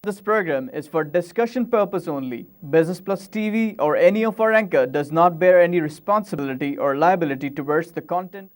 This program is for discussion purpose only. Business Plus TV or any of our anchor does not bear any responsibility or liability towards the content.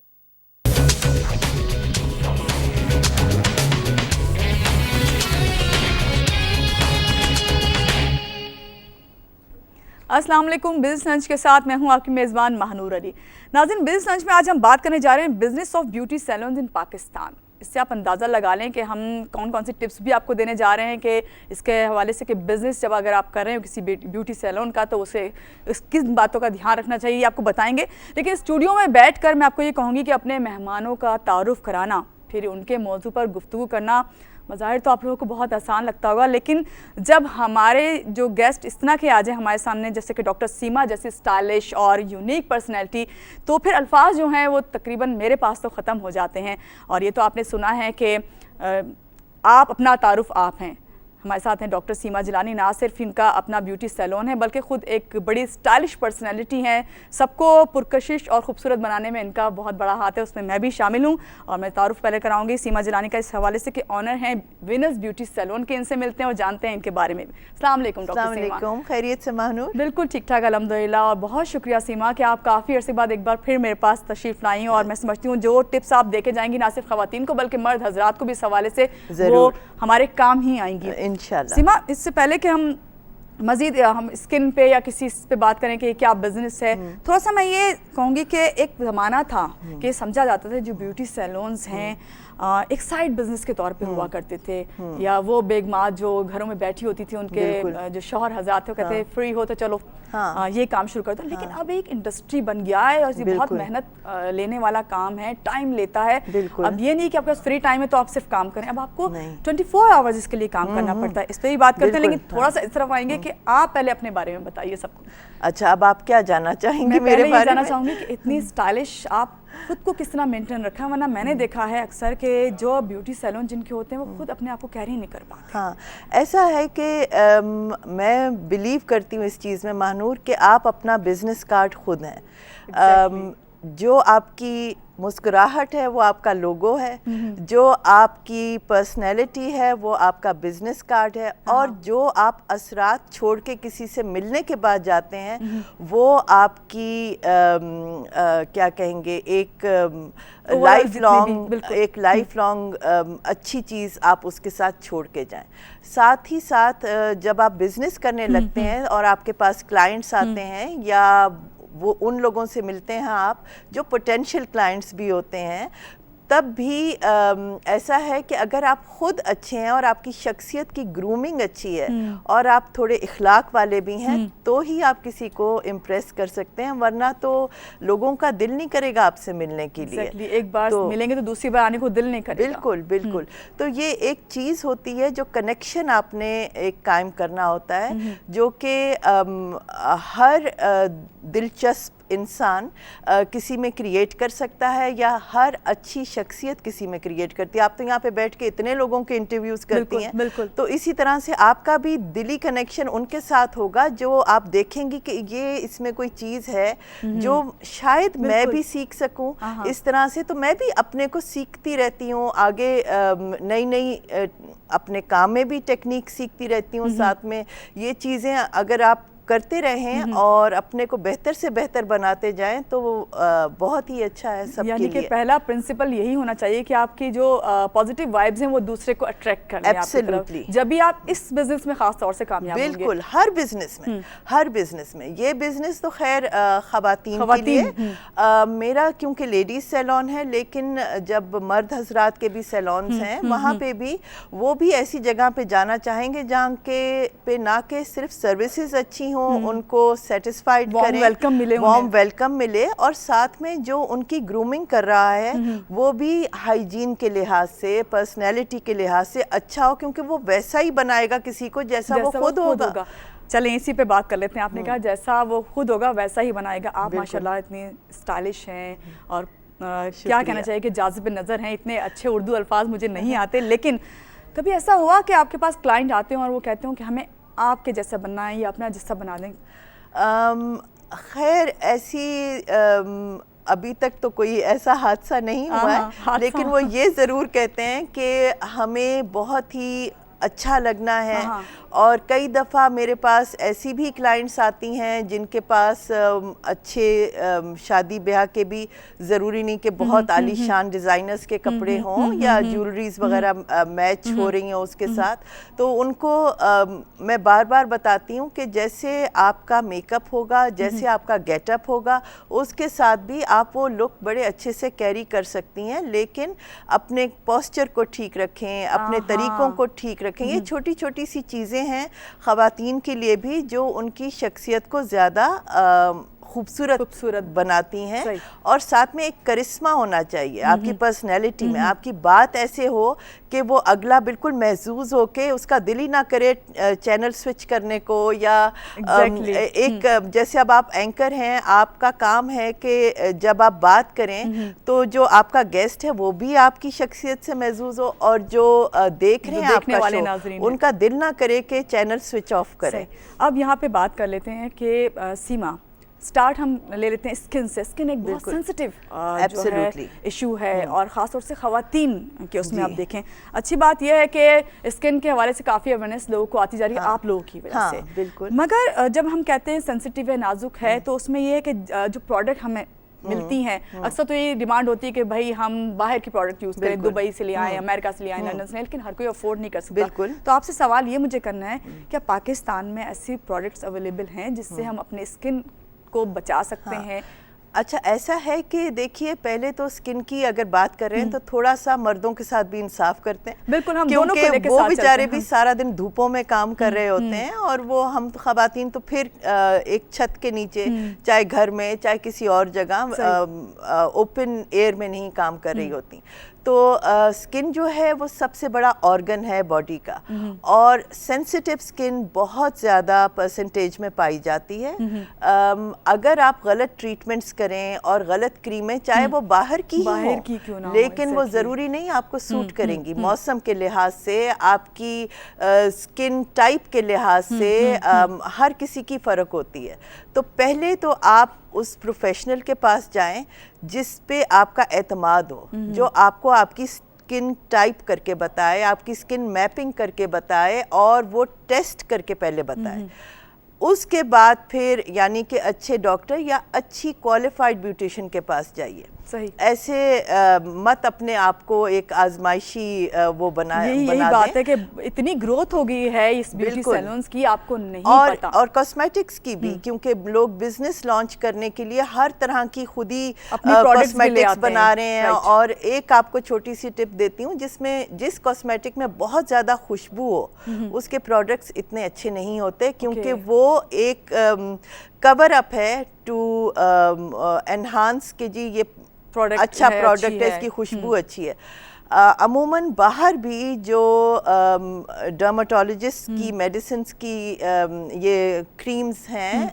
अस्सलाम वालेकुम। Business lunch के साथ मैं हूं आपकी मेज़बान महानूर अली। नाज़रीन, बिज़नेस लंच में आज हम बात करने जा रहे हैं बिज़नेस ऑफ ब्यूटी सैलून इन पाकिस्तान। इससे आप अंदाज़ा लगा लें कि हम कौन कौन सी टिप्स भी आपको देने जा रहे हैं कि इसके हवाले से कि बिज़नेस जब अगर आप कर रहे हो किसी ब्यूटी सैलून का तो उसे किस बातों का ध्यान रखना चाहिए आपको बताएंगे। लेकिन स्टूडियो में बैठ कर मैं आपको ये कहूँगी कि अपने मेहमानों का तारुफ़ कराना, फिर उनके मौजू पर गुफ्तगू करना मज़ाहिर तो आप लोगों को बहुत आसान लगता होगा, लेकिन जब हमारे जो गेस्ट इस तरह के आ जाए हमारे सामने, जैसे कि डॉक्टर सीमा जैसी स्टाइलिश और यूनिक पर्सनैलिटी, तो फिर अल्फाज जो हैं वो तकरीबन मेरे पास तो ख़त्म हो जाते हैं। और ये तो आपने सुना है कि आप अपना तारुफ आप हैं। हमारे साथ हैं डॉक्टर सीमा जिलानी। ना सिर्फ इनका अपना ब्यूटी सैलून है बल्कि ख़ुद एक बड़ी स्टाइलिश पर्सनैलिटी हैं। सबको पुरकशिश और ख़ूबसूरत बनाने में इनका बहुत बड़ा हाथ है, उसमें मैं भी शामिल हूँ। और मैं तारुफ पहले कराऊंगी सीमा जिलानी का इस हवाले से कि ऑनर हैं विनर्स ब्यूटी सैलून के। इनसे मिलते हैं और जानते हैं इनके बारे में। अस्सलाम वालेकुम डॉक्टर सीमा। खैरियत से महानूर? बिल्कुल ठीक ठाक अल्हम्दुलिल्लाह। और बहुत शुक्रिया सीमा कि आप काफ़ी अर्से बाद एक बार फिर मेरे पास तशरीफ़ लाई। और मैं समझती हूँ जो टिप्स आप देके जाएंगी ना सिर्फ ख़वातीन को बल्कि मर्द हजरात को भी इस हवाले से वो हमारे काम ही आएंगी इंशाल्लाह। सीमा, इससे पहले कि हम मज़ीद हम स्किन पे या किसी पे बात करें कि क्या बिजनेस है, थोड़ा सा मैं ये कहूँगी कि एक ज़माना था कि समझा जाता था जो ब्यूटी सैलून्स हैं एक साइड बिजनेस के तौर पे हुआ करते थे, या वो बेगमात जो घरों में बैठी होती थी उनके जो शौहर हज़रात थे वो कहते फ्री हो तो चलो ये काम शुरू कर दो। लेकिन अब एक इंडस्ट्री बन गया है और ये बहुत मेहनत लेने वाला काम है, टाइम लेता है। अब ये नहीं कि आपके पास फ्री टाइम है तो आप सिर्फ काम करें, अब आपको 24 आवर्स इसके लिए काम करना पड़ता है। इस पर ही बात करते हैं, लेकिन थोड़ा सा इस तरफ आएंगे कि आप पहले अपने बारे में बताइए सबको। अच्छा, अब आप क्या जानना चाहेंगे मेरे बारे में? जानना चाहूँगी कि इतनी स्टाइलिश आप खुद को किस तरह मेंटेन रखा है, वरना मैंने देखा है अक्सर के जो ब्यूटी सैलून जिनके होते हैं वो खुद अपने आप को कैरी नहीं कर पाते। हाँ, ऐसा है कि मैं बिलीव करती हूँ इस चीज़ में महानूर कि आप अपना बिजनेस कार्ड खुद हैं। जो आपकी मुस्कुराहट है वो आपका लोगो है, जो आपकी पर्सनैलिटी है वो आपका बिजनेस कार्ड है, और जो आप असरात छोड़ के किसी से मिलने के बाद जाते हैं वो आपकी क्या कहेंगे एक लाइफ लॉन्ग अच्छी चीज़ आप उसके साथ छोड़ के जाएं। साथ ही साथ जब आप बिजनेस करने लगते हैं और आपके पास क्लाइंट्स आते हैं या वो उन लोगों से मिलते हैं आप जो पोटेंशियल क्लाइंट्स भी होते हैं, तब भी ऐसा है कि अगर आप खुद अच्छे हैं और आपकी शख्सियत की ग्रूमिंग अच्छी है और आप थोड़े इखलाक वाले भी हैं तो ही आप किसी को इम्प्रेस कर सकते हैं, वरना तो लोगों का दिल नहीं करेगा आपसे मिलने के लिए। एक बार तो मिलेंगे तो दूसरी बार आने को दिल नहीं करेगा। बिल्कुल बिल्कुल। तो ये एक चीज़ होती है जो कनेक्शन आपने एक कायम करना होता है, जो कि हर दिलचस्प इंसान किसी में क्रिएट कर सकता है या हर अच्छी शख्सियत किसी में क्रिएट करती है। आप तो यहाँ पे बैठ के इतने लोगों के इंटरव्यूज़ करती हैं, तो इसी तरह से आपका भी दिली कनेक्शन उनके साथ होगा जो आप देखेंगी कि ये इसमें कोई चीज़ है जो शायद मैं भी सीख सकूं इस तरह से। तो मैं भी अपने को सीखती रहती हूँ, आगे नई नई अपने काम में भी टेक्निक सीखती रहती हूँ। साथ में ये चीज़ें अगर आप करते रहें और अपने को बेहतर से बेहतर बनाते जाएं तो बहुत ही अच्छा है सबके लिए। यानी कि पहला प्रिंसिपल यही होना चाहिए कि आपकी जो पॉजिटिव वाइब्स हैं वो दूसरे को अट्रैक्ट करें। एब्सोल्युटली। जब भी आप इस बिजनेस में खास तौर से कामयाब होंगे। बिल्कुल, हर बिजनेस में ये बिजनेस तो खैर खवातीन के लिए। मेरा क्योंकि लेडीज सैलून है, लेकिन जब मर्द हजरात के भी सैलून्स हैं वहाँ पे भी वो भी ऐसी जगह पे जाना चाहेंगे जहाँ के पे ना के सिर्फ सर्विसेज अच्छी उनको सेटिस्फाइड करें, वार्म वेलकम मिले, और साथ में जो उनकी ग्रूमिंग कर रहा है वो भी हाइजीन के लिहाज से, पर्सनैलिटी के लिहाज से अच्छा हो, क्योंकि वो वैसा ही बनाएगा किसी को जैसा वो खुद होगा। चलें इसी पे बात कर लेते हैं। आपने कहा जैसा वो खुद होगा वैसा ही बनाएगा। आप माशाल्लाह इतनी स्टाइलिश हैं और क्या कहना चाहिए कि जाज़िब नज़र हैं। इतने अच्छे उर्दू अल्फाज मुझे नहीं आते, लेकिन कभी ऐसा हुआ कि आपके पास क्लाइंट आते हैं और वो कहते हो कि हमें आपके जैसा बनना है या अपना जैसा बना दें? खैर ऐसी अभी तक तो कोई ऐसा हादसा नहीं हुआ है, लेकिन वो ये ज़रूर कहते हैं कि हमें बहुत ही अच्छा लगना है। हाँ। और कई दफ़ा मेरे पास ऐसी भी क्लाइंट्स आती हैं जिनके पास अच्छे शादी ब्याह के भी ज़रूरी नहीं कि बहुत आलीशान डिज़ाइनर्स के कपड़े हों या ज्वेलरीज वगैरह मैच हो रही हों उसके साथ, तो उनको मैं बार बार बताती हूँ कि जैसे आपका मेकअप होगा, जैसे आपका गेटअप होगा, उसके साथ भी आप वो लुक बड़े अच्छे से कैरी कर सकती हैं, लेकिन अपने पोस्चर को ठीक रखें, अपने तरीक़ों को ठीक रखें। ये छोटी छोटी सी चीज़ें हैं ख़वातीन के लिए भी जो उनकी शख्सियत को ज़्यादा खूबसूरत बनाती हैं। और साथ में एक करिश्मा होना चाहिए आपकी पर्सनैलिटी में, आपकी बात ऐसे हो कि वो अगला बिल्कुल महसूस हो के उसका दिल ही ना करे चैनल स्विच करने को, या एक जैसे अब आप एंकर हैं, आपका काम है कि जब आप बात करें तो जो आपका गेस्ट है वो भी आपकी शख्सियत से महसूस हो, और जो देख रहे हैं आपका शो उनका दिल ना करे कि चैनल स्विच ऑफ करें। अब यहाँ पे बात कर लेते हैं कि सीमा, स्टार्ट हम ले लेते हैं स्किन से। स्किन एक बहुत सेंसिटिव जो है इशू है, और ख़ास तौर से ख़वातीन के उसमें आप देखें। अच्छी बात यह है कि स्किन के हवाले से काफ़ी अवेयरनेस लोगों को आती जा रही है, आप लोगों की वजह से। बिल्कुल। मगर जब हम कहते हैं सेंसिटिव है, नाजुक है, तो उसमें यह है कि जो प्रोडक्ट हमें मिलती हैं, अक्सर तो ये डिमांड होती है कि भाई हम बाहर की प्रोडक्ट यूज़ करें, दुबई से ले आए, अमेरिका से ले आए, लंदन से, लेकिन हर कोई अफोर्ड नहीं कर सकता। बिल्कुल। तो आपसे सवाल ये मुझे करना है, क्या पाकिस्तान में ऐसी प्रोडक्ट्स अवेलेबल हैं जिससे हम अपने स्किन को बचा सकते हैं? अच्छा, ऐसा है कि देखिए, पहले तो स्किन की अगर बात कर रहे हैं तो थोड़ा सा मर्दों के साथ भी इंसाफ करते हैं। बिल्कुल, हम दोनों को लेके वो साथ बेचारे भी सारा दिन धूपों में काम कर रहे होते हैं, और वो हम ख़वातीन तो फिर एक छत के नीचे, चाहे घर में चाहे किसी और जगह ओपन एयर में नहीं काम कर रही होती। तो स्किन जो है वो सबसे बड़ा ऑर्गन है बॉडी का, और सेंसिटिव स्किन बहुत ज़्यादा परसेंटेज में पाई जाती है। अगर आप गलत ट्रीटमेंट्स करें और गलत क्रीमें, चाहे वो बाहर की क्यों ना हो, लेकिन वो ज़रूरी नहीं आपको सूट करेंगी। मौसम के लिहाज से, आपकी स्किन टाइप के लिहाज से हर किसी की फ़र्क होती है। तो पहले तो आप उस प्रोफेशनल के पास जाएं जिस पे आपका एतमाद हो, जो आपको आपकी स्किन टाइप करके बताए, आपकी स्किन मैपिंग करके बताए, और वो टेस्ट करके पहले बताए। उसके बाद फिर यानी कि अच्छे डॉक्टर या अच्छी क्वालिफाइड ब्यूटिशियन के पास जाइए। सही। ऐसे मत अपने आप को एक आजमाइशी वो बना बात है कि इतनी ग्रोथ हो गई है इस ब्यूटी सैलून्स की, आपको नहीं पता। और कॉस्मेटिक्स की भी, क्योंकि लोग बिजनेस लॉन्च करने के लिए हर तरह की खुद ही कॉस्मेटिक्स बना रहे हैं। और एक आपको छोटी सी टिप देती हूँ, जिस कॉस्मेटिक में बहुत ज़्यादा खुशबू हो, उसके प्रोडक्ट्स इतने अच्छे नहीं होते, क्योंकि वो एक कवर अप है टू एनहांस के जी ये प्रोडक्ट अच्छा प्रोडक्ट है, इसकी खुशबू अच्छी है। अमूमन बाहर भी जो डर्माटोलॉजिस्ट की मेडिसिन्स की ये क्रीम्स हैं,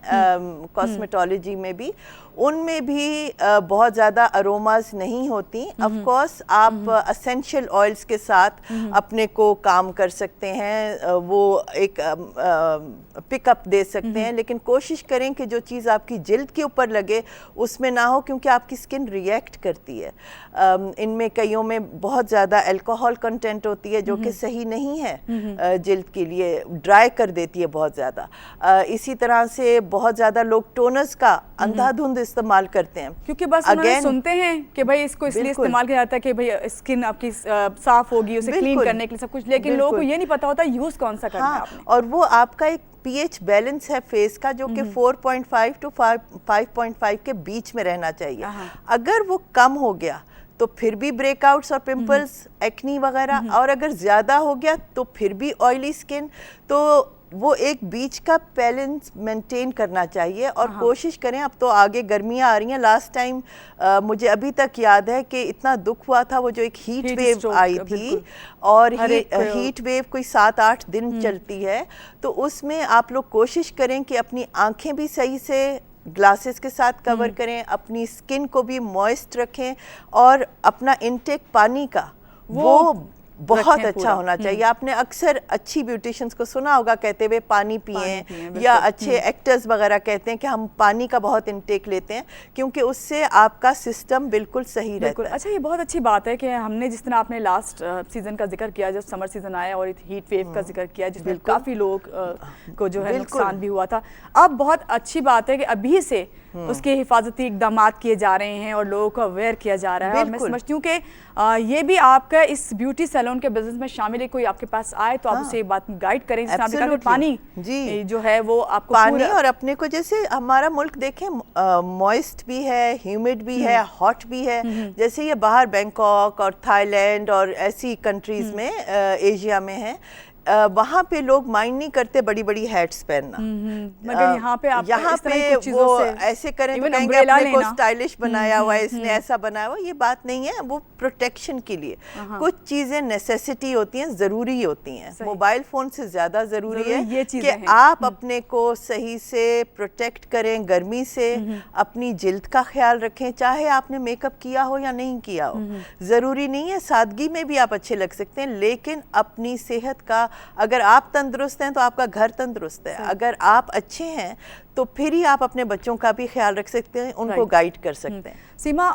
कॉस्मेटोलॉजी में भी, उनमें भी बहुत ज़्यादा अरोमाज नहीं होती। ऑफ कोर्स आप असेंशियल ऑयल्स के साथ अपने को काम कर सकते हैं, वो एक पिकअप दे सकते हैं, लेकिन कोशिश करें कि जो चीज़ आपकी जिल्द के ऊपर लगे उसमें ना हो, क्योंकि आपकी स्किन रिएक्ट करती है। इनमें कईयों में बहुत ज़्यादा अल्कोहल कंटेंट होती है, जो कि सही नहीं है जिल्द के लिए, ड्राई कर देती है बहुत ज़्यादा। इसी तरह से बहुत ज़्यादा लोग टोनर्स का अंधाधुंध इस्तेमाल करते हैं, क्योंकि बस उन्होंने सुनते हैं कि भाई इसको इसलिए इस्तेमाल किया जाता है कि भाई स्किन आपकी साफ होगी, उसे क्लीन करने के लिए सब कुछ, लेकिन लोगों को ये नहीं पता होता यूज कौन सा करना है आपने। और वो आपका एक पीएच बैलेंस है फेस का, जो कि 4.5 to 5.5 के बीच में रहना चाहिए। अगर वो कम हो गया तो फिर भी ब्रेकआउट्स और पिंपल्स, एक्नी वगैरह, और अगर ज़्यादा हो गया तो फिर भी ऑयली स्किन। तो वो एक बीच का बैलेंस मेंटेन करना चाहिए, और कोशिश करें। अब तो आगे गर्मियाँ आ रही हैं, लास्ट टाइम मुझे अभी तक याद है कि इतना दुख हुआ था, वो जो एक हीट वेव आई थी, और ये हीट वेव कोई 7-8 दिन चलती है। तो उसमें आप लोग कोशिश करें कि अपनी आंखें भी सही से ग्लासेस के साथ कवर करें, अपनी स्किन को भी मॉइस्ट रखें, और अपना इनटेक पानी का वो बहुत रखें अच्छा पूरा। होना चाहिए। आपने अक्सर अच्छी ब्यूटिशियंस को सुना होगा कहते हुए पानी पिएं, बिल्कुल। या अच्छे एक्टर्स वगैरह कहते हैं कि हम पानी का बहुत इंटेक लेते हैं, क्योंकि उससे आपका सिस्टम बिल्कुल सही बिल्कुल। रहता है। अच्छा, ये बहुत अच्छी बात है कि हमने जिस तरह आपने लास्ट सीजन का जिक्र किया, जब समर सीजन आया और हीट वेव का जिक्र किया जिसमें बिल्कुल। काफ़ी लोग को जो है बिल्कुल। नुकसान भी हुआ था। अब बहुत अच्छी बात है कि अभी से उसके हिफाजती इकदाम किए जा रहे हैं और लोगों को अवेयर किया जा रहा है। और मैं बिल्कुल। समझती हूँ कि ये भी आपका इस ब्यूटी सैलून के बिजनेस में शामिल है। कोई आपके पास आए तो आप उसे एक बात गाइड करें, जैसे आपने कहा कि पानी जी जो है वो आपको पानी, और अपने को जैसे हमारा मुल्क देखें मॉइस्ट भी है, ह्यूमिड भी है, हॉट भी है। जैसे ये बाहर बैंकॉक और थाईलैंड और ऐसी कंट्रीज में एशिया में है, वहाँ पे लोग माइंड नहीं करते बड़ी बड़ी हैट्स पहनना, मगर यहाँ पे आप यहाँ इस तरह की पे कुछ चीज़ों वो से ऐसे करें तो even कहेंगे umbrella अपने को लेना। स्टाइलिश बनाया हुआ है, इसने ऐसा बनाया हुआ। ये बात नहीं है, वो प्रोटेक्शन के लिए कुछ चीजें नेसेसिटी होती हैं, जरूरी होती हैं। मोबाइल फोन से ज्यादा जरूरी है ये कि चीज़ें हैं। आप अपने को सही से प्रोटेक्ट करें गर्मी से, अपनी जिल्द का ख्याल रखें, चाहे आपने मेकअप किया हो या नहीं किया हो। जरूरी नहीं है, सादगी में भी आप अच्छे लग सकते हैं, लेकिन अपनी सेहत का, अगर आप तंदुरुस्त हैं तो आपका घर तंदुरुस्त है, अगर आप अच्छे हैं तो फिर ही आप अपने बच्चों का भी ख्याल रख सकते हैं, उनको गाइड कर सकते हैं। सीमा,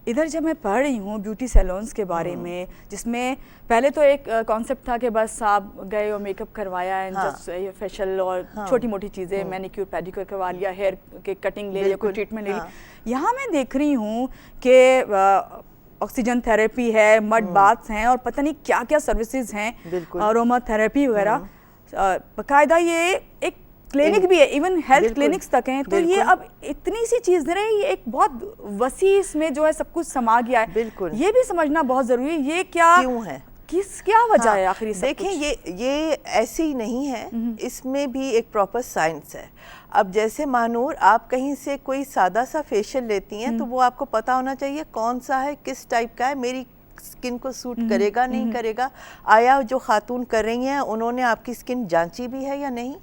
इधर जब मैं पढ़ रही हूँ ब्यूटी सैलून्स के बारे में, जिसमें पहले तो एक कॉन्सेप्ट था कि बस आप गए और मेकअप करवाया एंड जस्ट फेशियल और छोटी मोटी चीज़ें, मैनिक्योर पेडिक्योर करवा लिया, हेयर के कटिंग ले लिया, कोई ट्रीटमेंट ले ली। यहाँ मैं देख रही हूँ कि ऑक्सीजन थेरेपी है, मड बाथ्स हैं और पता नहीं क्या क्या सर्विसेज हैं, अरोमा थेरेपी वगैरह। बाकायदा ये एक क्लिनिक भी है, इवन हेल्थ क्लिनिक्स तक हैं। तो ये अब इतनी सी चीज़ें रही, ये एक बहुत वसी इसमें जो है सब कुछ समा गया है। बिल्कुल, ये भी समझना बहुत ज़रूरी है, ये क्या क्यों है, क्या वजह है आखिरी। देखें ये ऐसे ही नहीं है, इसमें भी एक प्रॉपर साइंस है। अब जैसे महानूर, आप कहीं से कोई सादा सा फेशियल लेती हैं तो वो आपको पता होना चाहिए कौन सा है, किस टाइप का है, मेरी स्किन को सूट करेगा नहीं करेगा। आया जो खातून कर रही हैं उन्होंने आपकी स्किन जांची भी है या नहीं,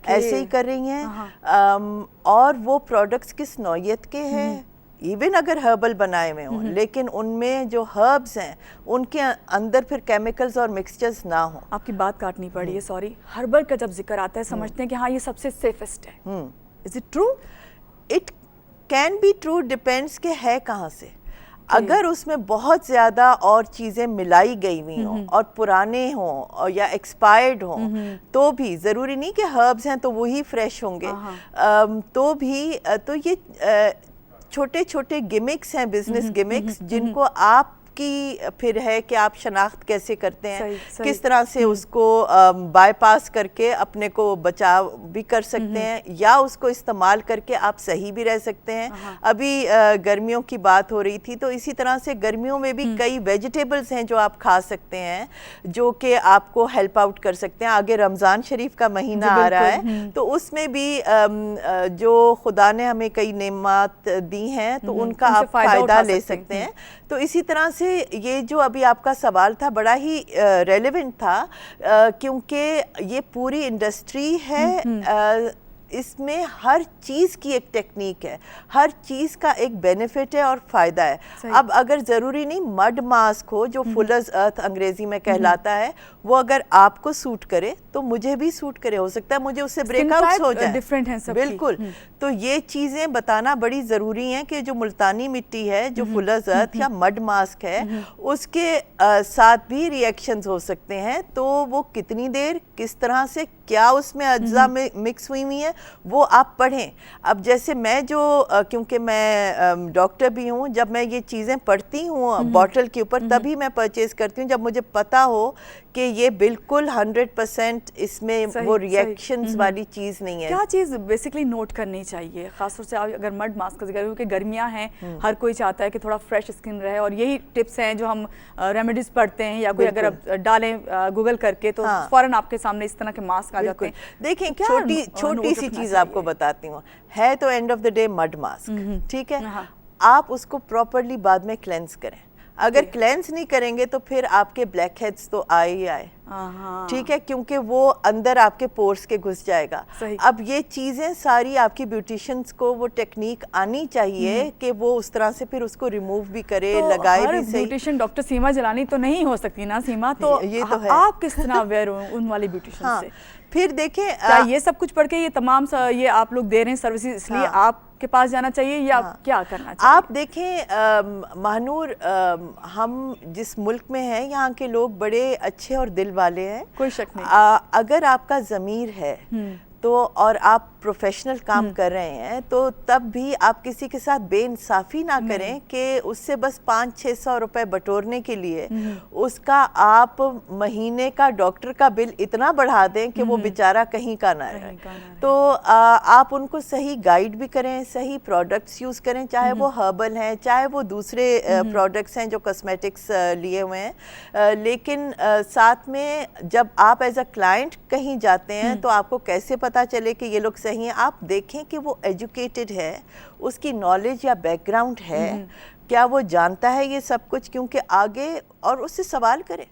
ऐसे ही कर रही हैं। और वो प्रोडक्ट्स किस नौयत के हैं, इवन अगर हर्बल बनाए हुए हों, लेकिन उनमें जो हर्ब्स हैं उनके अंदर फिर केमिकल्स और मिक्सचर्स ना हो। आपकी बात काटनी पड़ी है, सॉरी। हर्बल का जब जिक्र आता है समझते हैं कि हाँ ये सबसे सेफेस्ट है। Is it true? It can be true, depends के है कहाँ से। अगर उसमें बहुत ज़्यादा और चीज़ें मिलाई गई हुई हों और पुराने हों और या एक्सपायर्ड हों, तो भी ज़रूरी नहीं कि हर्ब्स हैं तो वही फ्रेश होंगे। तो भी तो ये छोटे छोटे गिमिक्स हैं, बिजनेस गिमिक्स, जिनको आप की फिर है कि आप शनाख्त कैसे करते हैं, किस तरह से उसको बाईपास करके अपने को बचाव भी कर सकते हैं, या उसको इस्तेमाल करके आप सही भी रह सकते हैं। अभी गर्मियों की बात हो रही थी, तो इसी तरह से गर्मियों में भी कई वेजिटेबल्स हैं जो आप खा सकते हैं, जो कि आपको हेल्प आउट कर सकते हैं। आगे रमज़ान शरीफ का महीना आ रहा है, तो उसमें भी जो खुदा ने हमें कई नेमत दी हैं तो उनका आप फ़ायदा ले सकते हैं। तो इसी तरह से ये जो अभी आपका सवाल था बड़ा ही रेलेवेंट था, क्योंकि ये पूरी इंडस्ट्री है, इसमें हर चीज़ की एक टेक्निक है, हर चीज़ का एक बेनिफिट है और फ़ायदा है। अब अगर ज़रूरी नहीं मड मास्क हो, जो फुलर्स अर्थ अंग्रेज़ी में कहलाता है, वो अगर आपको सूट करे तो मुझे भी सूट करे, हो सकता है मुझे उससे ब्रेकआउट्स हो जाए, डिफरेंट हैं सबकी। बिल्कुल। तो ये चीज़ें बताना बड़ी ज़रूरी हैं कि जो मुल्तानी मिट्टी है, जो फुलर्स अर्थ या मड मास्क है, उसके साथ भी रिएक्शंस हो सकते हैं। तो वो कितनी देर, किस तरह से, क्या उसमें अज्जा में मिक्स हुई हुई है, वो आप पढ़ें। अब जैसे मैं जो क्योंकि मैं डॉक्टर भी हूँ, जब मैं ये चीज़ें पढ़ती हूँ बॉटल के ऊपर, तभी मैं परचेज करती हूँ, जब मुझे पता हो कि ये बिल्कुल 100% इसमें वो रिएक्शंस वाली चीज़ नहीं है। क्या चीज़ बेसिकली नोट करनी चाहिए, खासतौर से अगर मड मास्क का जिक्र, क्योंकि गर्मियाँ हैं, हर कोई चाहता है कि थोड़ा फ्रेश स्किन रहे, और यही टिप्स हैं जो हम रेमेडीज पढ़ते हैं या कोई अगर अब डालें गूगल करके तो फौरन आपके सामने इस तरह के मास्क आ जाते हैं। देखें, छोटी सी चीज़ आपको बताती हूँ, है तो end of the day mud mask, ठीक है। आप उसको प्रॉपरली बाद में क्लेंस करें। अगर क्लेंस नहीं करेंगे तो फिर आपके ब्लैक हेड्स तो आए ही आए। हाँ। ठीक है, क्योंकि वो अंदर आपके पोर्स के घुस जाएगा। सही। अब ये चीज़ें सारी आपकी ब्यूटिशियंस को वो टेक्निक आनी चाहिए कि वो उस तरह से फिर उसको रिमूव भी करे, तो लगाए हर भी सही। ब्यूटिशियन डॉक्टर सीमा जलानी तो नहीं हो सकती ना सीमा, तो ये तो है। आप किस तरह अवेयर हो उन वाली ब्यूटिशियन हाँ, से? फिर देखें क्या ये सब कुछ पढ़ के ये तमाम ये आप लोग दे रहे हैं सर्विसेज, इसलिए आपके पास जाना चाहिए या क्या करना चाहिए? आप देखें महानूर, हम जिस मुल्क में हैं यहाँ के लोग बड़े अच्छे और दिल वाले हैं, कोई शक नहीं। अगर आपका ज़मीर है तो और आप प्रोफेशनल काम कर रहे हैं तो तब भी आप किसी के साथ बेइंसाफी ना करें कि उससे बस 500-600 रुपए बटोरने के लिए उसका आप महीने का डॉक्टर का बिल इतना बढ़ा दें कि वो बेचारा कहीं का ना रहे। तो आप उनको सही गाइड भी करें, सही प्रोडक्ट्स यूज़ करें, चाहे वो हर्बल हैं, चाहे वो दूसरे प्रोडक्ट्स हैं जो कॉस्मेटिक्स लिए हुए हैं, लेकिन साथ में जब आप एज अ क्लाइंट कहीं जाते हैं तो आपको कैसे पता चले कि ये लोग सही हैं? आप देखें कि वो एजुकेटेड है, उसकी नॉलेज या बैकग्राउंड है, क्या वो जानता है ये सब कुछ, क्योंकि आगे और उससे सवाल करें।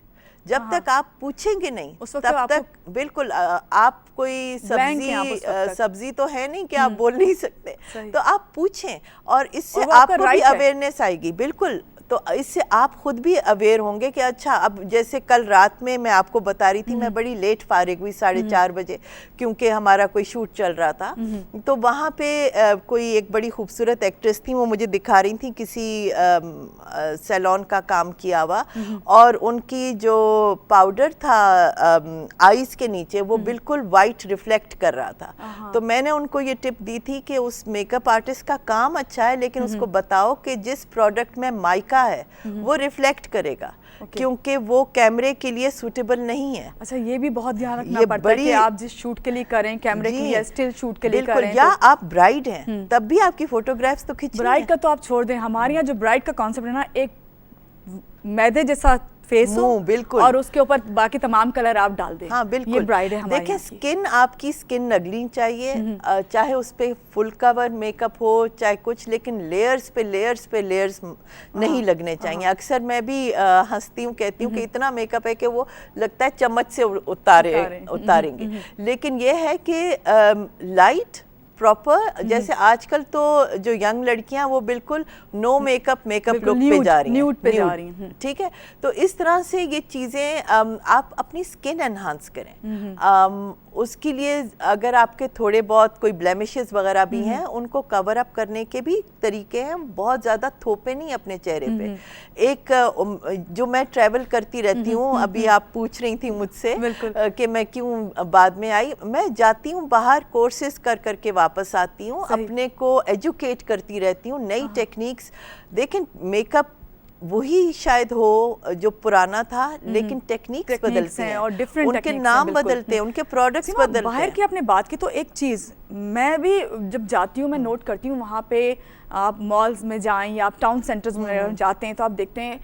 जब तक आप पूछेंगे नहीं तब तक बिल्कुल आप कोई सब्जी तो है नहीं कि आप बोल नहीं सकते, तो आप पूछें और इससे आपको भी अवेयरनेस आएगी। बिल्कुल, तो इससे आप खुद भी अवेयर होंगे कि अच्छा, अब जैसे कल रात में मैं आपको बता रही थी, मैं बड़ी लेट फारिग हुई 4:30 बजे, क्योंकि हमारा कोई शूट चल रहा था। तो वहाँ पे कोई एक बड़ी खूबसूरत एक्ट्रेस थी, वो मुझे दिखा रही थी किसी सैलून का काम किया हुआ, और उनकी जो पाउडर था आईज के नीचे वो बिल्कुल वाइट रिफ्लेक्ट कर रहा था। तो मैंने उनको ये टिप दी थी कि उस मेकअप आर्टिस्ट का काम अच्छा है, लेकिन उसको बताओ कि जिस प्रोडक्ट में माइका है वो रिफ्लेक्ट करेगा, क्योंकि वो कैमरे के लिए सूटेबल नहीं है। अच्छा, ये भी बहुत ध्यान रखना पड़ता है कि आप जिस शूट के लिए करें, कैमरे के लिए, स्टिल शूट के लिए करें, या तो आप ब्राइड हैं तब भी आपकी फोटोग्राफ्स तो खींचनी है। ब्राइड का तो आप छोड़ दें, हमारे यहाँ जो ब्राइड का कॉन्सेप्ट है ना, एक मैदे जैसा फेस हो, बिल्कुल, और उसके ऊपर बाकी तमाम कलर आप डाल दें। हाँ बिल्कुल, ये ब्राइड है हमारी। देखिए, स्किन आपकी स्किन नगली चाहिए, चाहे उस पे फुल कवर मेकअप हो चाहे कुछ, लेकिन लेयर्स पे लेयर्स नहीं लगने चाहिए। अक्सर मैं भी हंसती हूँ, कहती हूँ कि इतना मेकअप है कि वो लगता है चम्मच से उतारेंगे, लेकिन ये है कि लाइट प्रॉपर, जैसे आजकल तो जो यंग लड़कियां वो बिल्कुल नो मेकअप लुक पे जा रही हैं, ठीक है। तो इस तरह से ये चीज़ें आप अपनी स्किन एनहांस करें। उसके लिए अगर आपके थोड़े बहुत कोई ब्लेमिशेस वगैरह भी हैं, उनको कवर अप करने के भी तरीके हैं। बहुत ज़्यादा थोपे नहीं अपने चेहरे पे। एक जो मैं ट्रैवल करती रहती हूँ, अभी आप पूछ रही थी मुझसे कि मैं क्यों बाद में आई, मैं जाती हूँ बाहर, कोर्सेज करके वापस आती हूँ, अपने को एजुकेट करती रहती हूँ, नई टेक्निक्स। देखें, मेकअप वही शायद हो जो पुराना था, लेकिन टेक्निक्स बदलते हैं और डिफरेंट उनके नाम बदलते हैं, उनके प्रोडक्ट्स बदलते हैं। बाहर की आपने बात की तो एक चीज़ मैं भी जब जाती हूँ मैं नोट करती हूँ, वहाँ पे आप मॉल्स में जाएं या आप टाउन सेंटर्स में जाते हैं तो आप देखते हैं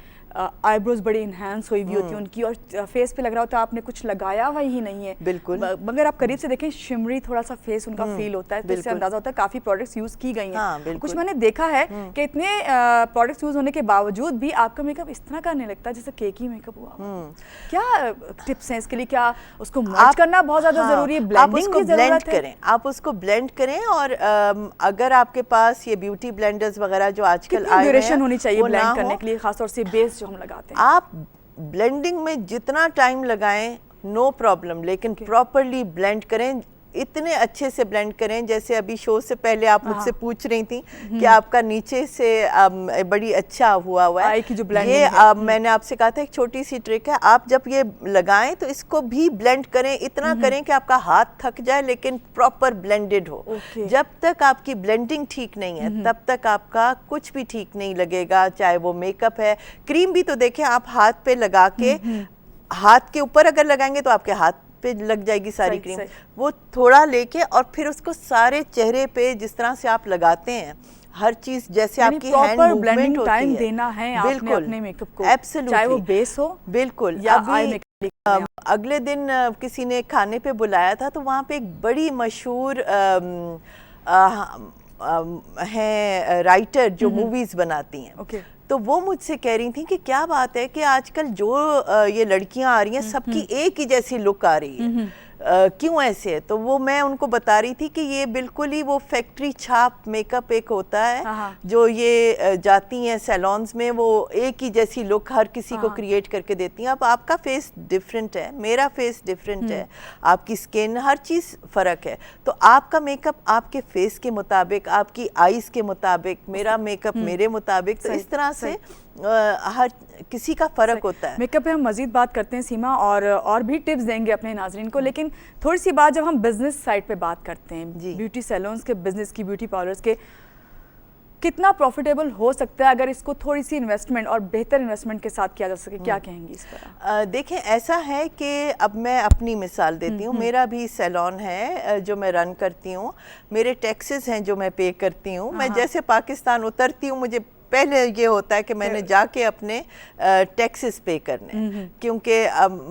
आईब्रोज बड़ी इन्हांस हुई हुई होती है उनकी, और फेस पे लग रहा होता है आपने कुछ लगाया हुआ ही नहीं है। बिल्कुल, मगर आप करीब से देखें शिमरी थोड़ा सा फेस उनका फील होता है, तो इससे अंदाजा होता है काफी प्रोडक्ट्स यूज की गई हैं। हाँ, कुछ मैंने देखा है कि इतने प्रोडक्ट्स यूज होने के बावजूद भी आपका मेकअप इस तरह का नहीं लगता जैसे केकी मेकअप हुआ। क्या टिप्स हैं इसके लिए? क्या उसको मर्ज करना बहुत ज्यादा जरूरी है? ब्लेंडिंग की जरूरत है? आप उसको ब्लेंड करें, और अगर आपके पास ये ब्यूटी ब्लेंडर्स वगैरह जो आजकल आए हैं, ड्यूरेशन होनी चाहिए ब्लेंड करने के लिए, खासतौर से बेस जो हम लगाते हैं? आप ब्लेंडिंग में जितना टाइम लगाएं नो प्रॉब्लम, लेकिन प्रॉपरली ब्लेंड करें, इतने अच्छे से ब्लेंड करें। जैसे अभी शो से पहले आप मुझसे पूछ रही थी कि आपका नीचे से बड़ी अच्छा हुआ है ये, मैंने आपसे कहा था एक छोटी सी ट्रिक है, आप जब ये लगाएं तो इसको भी ब्लेंड करें, इतना करें कि आपका हाथ थक जाए लेकिन प्रॉपर ब्लेंडेड हो। जब तक आपकी ब्लेंडिंग ठीक नहीं है तब तक आपका कुछ भी ठीक नहीं लगेगा, चाहे वो मेकअप है। क्रीम भी तो देखें, आप हाथ पे लगा के, हाथ के ऊपर अगर लगाएंगे तो आपके हाथ पे लग जाएगी सारी क्रीम। वो थोड़ा लेके और फिर उसको सारे चेहरे पे जिस तरह से आप लगाते हैं, हर चीज जैसे आपकी हैंड मूवमेंट होती है, देना है आपने अपने मेकअप को, एब्सोल्युटली, चाहे वो बेस हो बिल्कुल। या आई मेकअप। अगले दिन किसी ने खाने पे बुलाया था, तो वहाँ पे एक बड़ी मशहूर है राइटर जो मूवीज बनाती हैं। तो वो मुझसे कह रही थी कि क्या बात है कि आजकल जो ये लड़कियां आ रही हैं सबकी एक ही जैसी लुक आ रही है, क्यों ऐसे है? तो वो मैं उनको बता रही थी कि ये बिल्कुल ही वो फैक्ट्री छाप मेकअप एक होता है जो ये जाती हैं सैलून्स में, वो एक ही जैसी लुक हर किसी को क्रिएट करके देती हैं। अब आपका फेस डिफरेंट है, मेरा फेस डिफरेंट है, आपकी स्किन, हर चीज़ फ़र्क है, तो आपका मेकअप आपके फेस के मुताबिक, आपकी आईज़ के मुताबिक, मेरा मेकअप मेरे मुताबिक, तो इस तरह से हर किसी का फ़र्क होता है। मेकअप पे हम मज़ीद बात करते हैं सीमा, और भी टिप्स देंगे अपने नाज़रीन को, लेकिन थोड़ी सी बात जब हम बिजनेस साइड पे बात करते हैं, ब्यूटी सैलून्स के बिजनेस की, ब्यूटी पार्लर्स के, कितना प्रॉफिटेबल हो सकता है अगर इसको थोड़ी सी इन्वेस्टमेंट और बेहतर इन्वेस्टमेंट के साथ किया जा सके, क्या कहेंगी इस पर? देखें, ऐसा है कि अब मैं अपनी मिसाल देती हूँ। मेरा भी सैलून है जो मैं रन करती हूँ, मेरे टैक्सेस हैं जो मैं पे करती हूँ। मैं जैसे पाकिस्तान उतरती हूँ, मुझे पहले ये होता है कि मैंने जाके अपने टैक्सेस पे करने, क्योंकि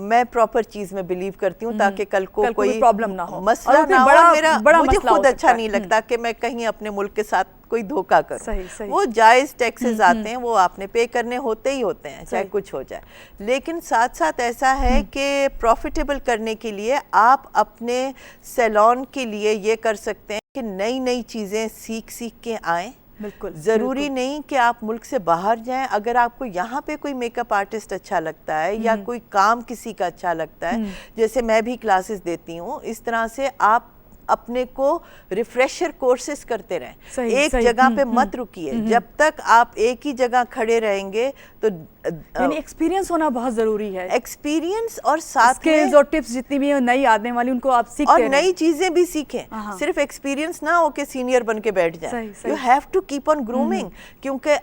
मैं प्रॉपर चीज़ में बिलीव करती हूँ ताकि कल को कोई प्रॉब्लम ना हो, मसला ना हो। मेरा मुझे खुद अच्छा नहीं लगता कि मैं कहीं अपने मुल्क के साथ कोई धोखा करूं। सही। वो जायज़ टैक्सेस आते हैं, वो आपने पे करने होते ही होते हैं, चाहे कुछ हो जाए। लेकिन साथ साथ ऐसा है कि प्रॉफिटेबल करने के लिए आप अपने सैलून के लिए ये कर सकते हैं कि नई नई चीज़ें सीख के आएँ। बिल्कुल, ज़रूरी नहीं कि आप मुल्क से बाहर जाएं। अगर आपको यहाँ पे कोई मेकअप आर्टिस्ट अच्छा लगता है या कोई काम किसी का अच्छा लगता है, जैसे मैं भी क्लासेस देती हूँ, इस तरह से आप अपने को रिफ्रेशर कोर्सेज करते रहें। एक जगह पे मत रुकिए। जब तक आप एक ही जगह खड़े रहेंगे तो यानी एक्सपीरियंस होना बहुत जरूरी है। एक्सपीरियंस और साथ स्किल्स और टिप्स जितनी भी नई आने वाली उनको आप सीखते और नई चीजें भी सीखें। सिर्फ एक्सपीरियंस ना हो के सीनियर बन के बैठ जाए। You have to keep on grooming, क्योंकि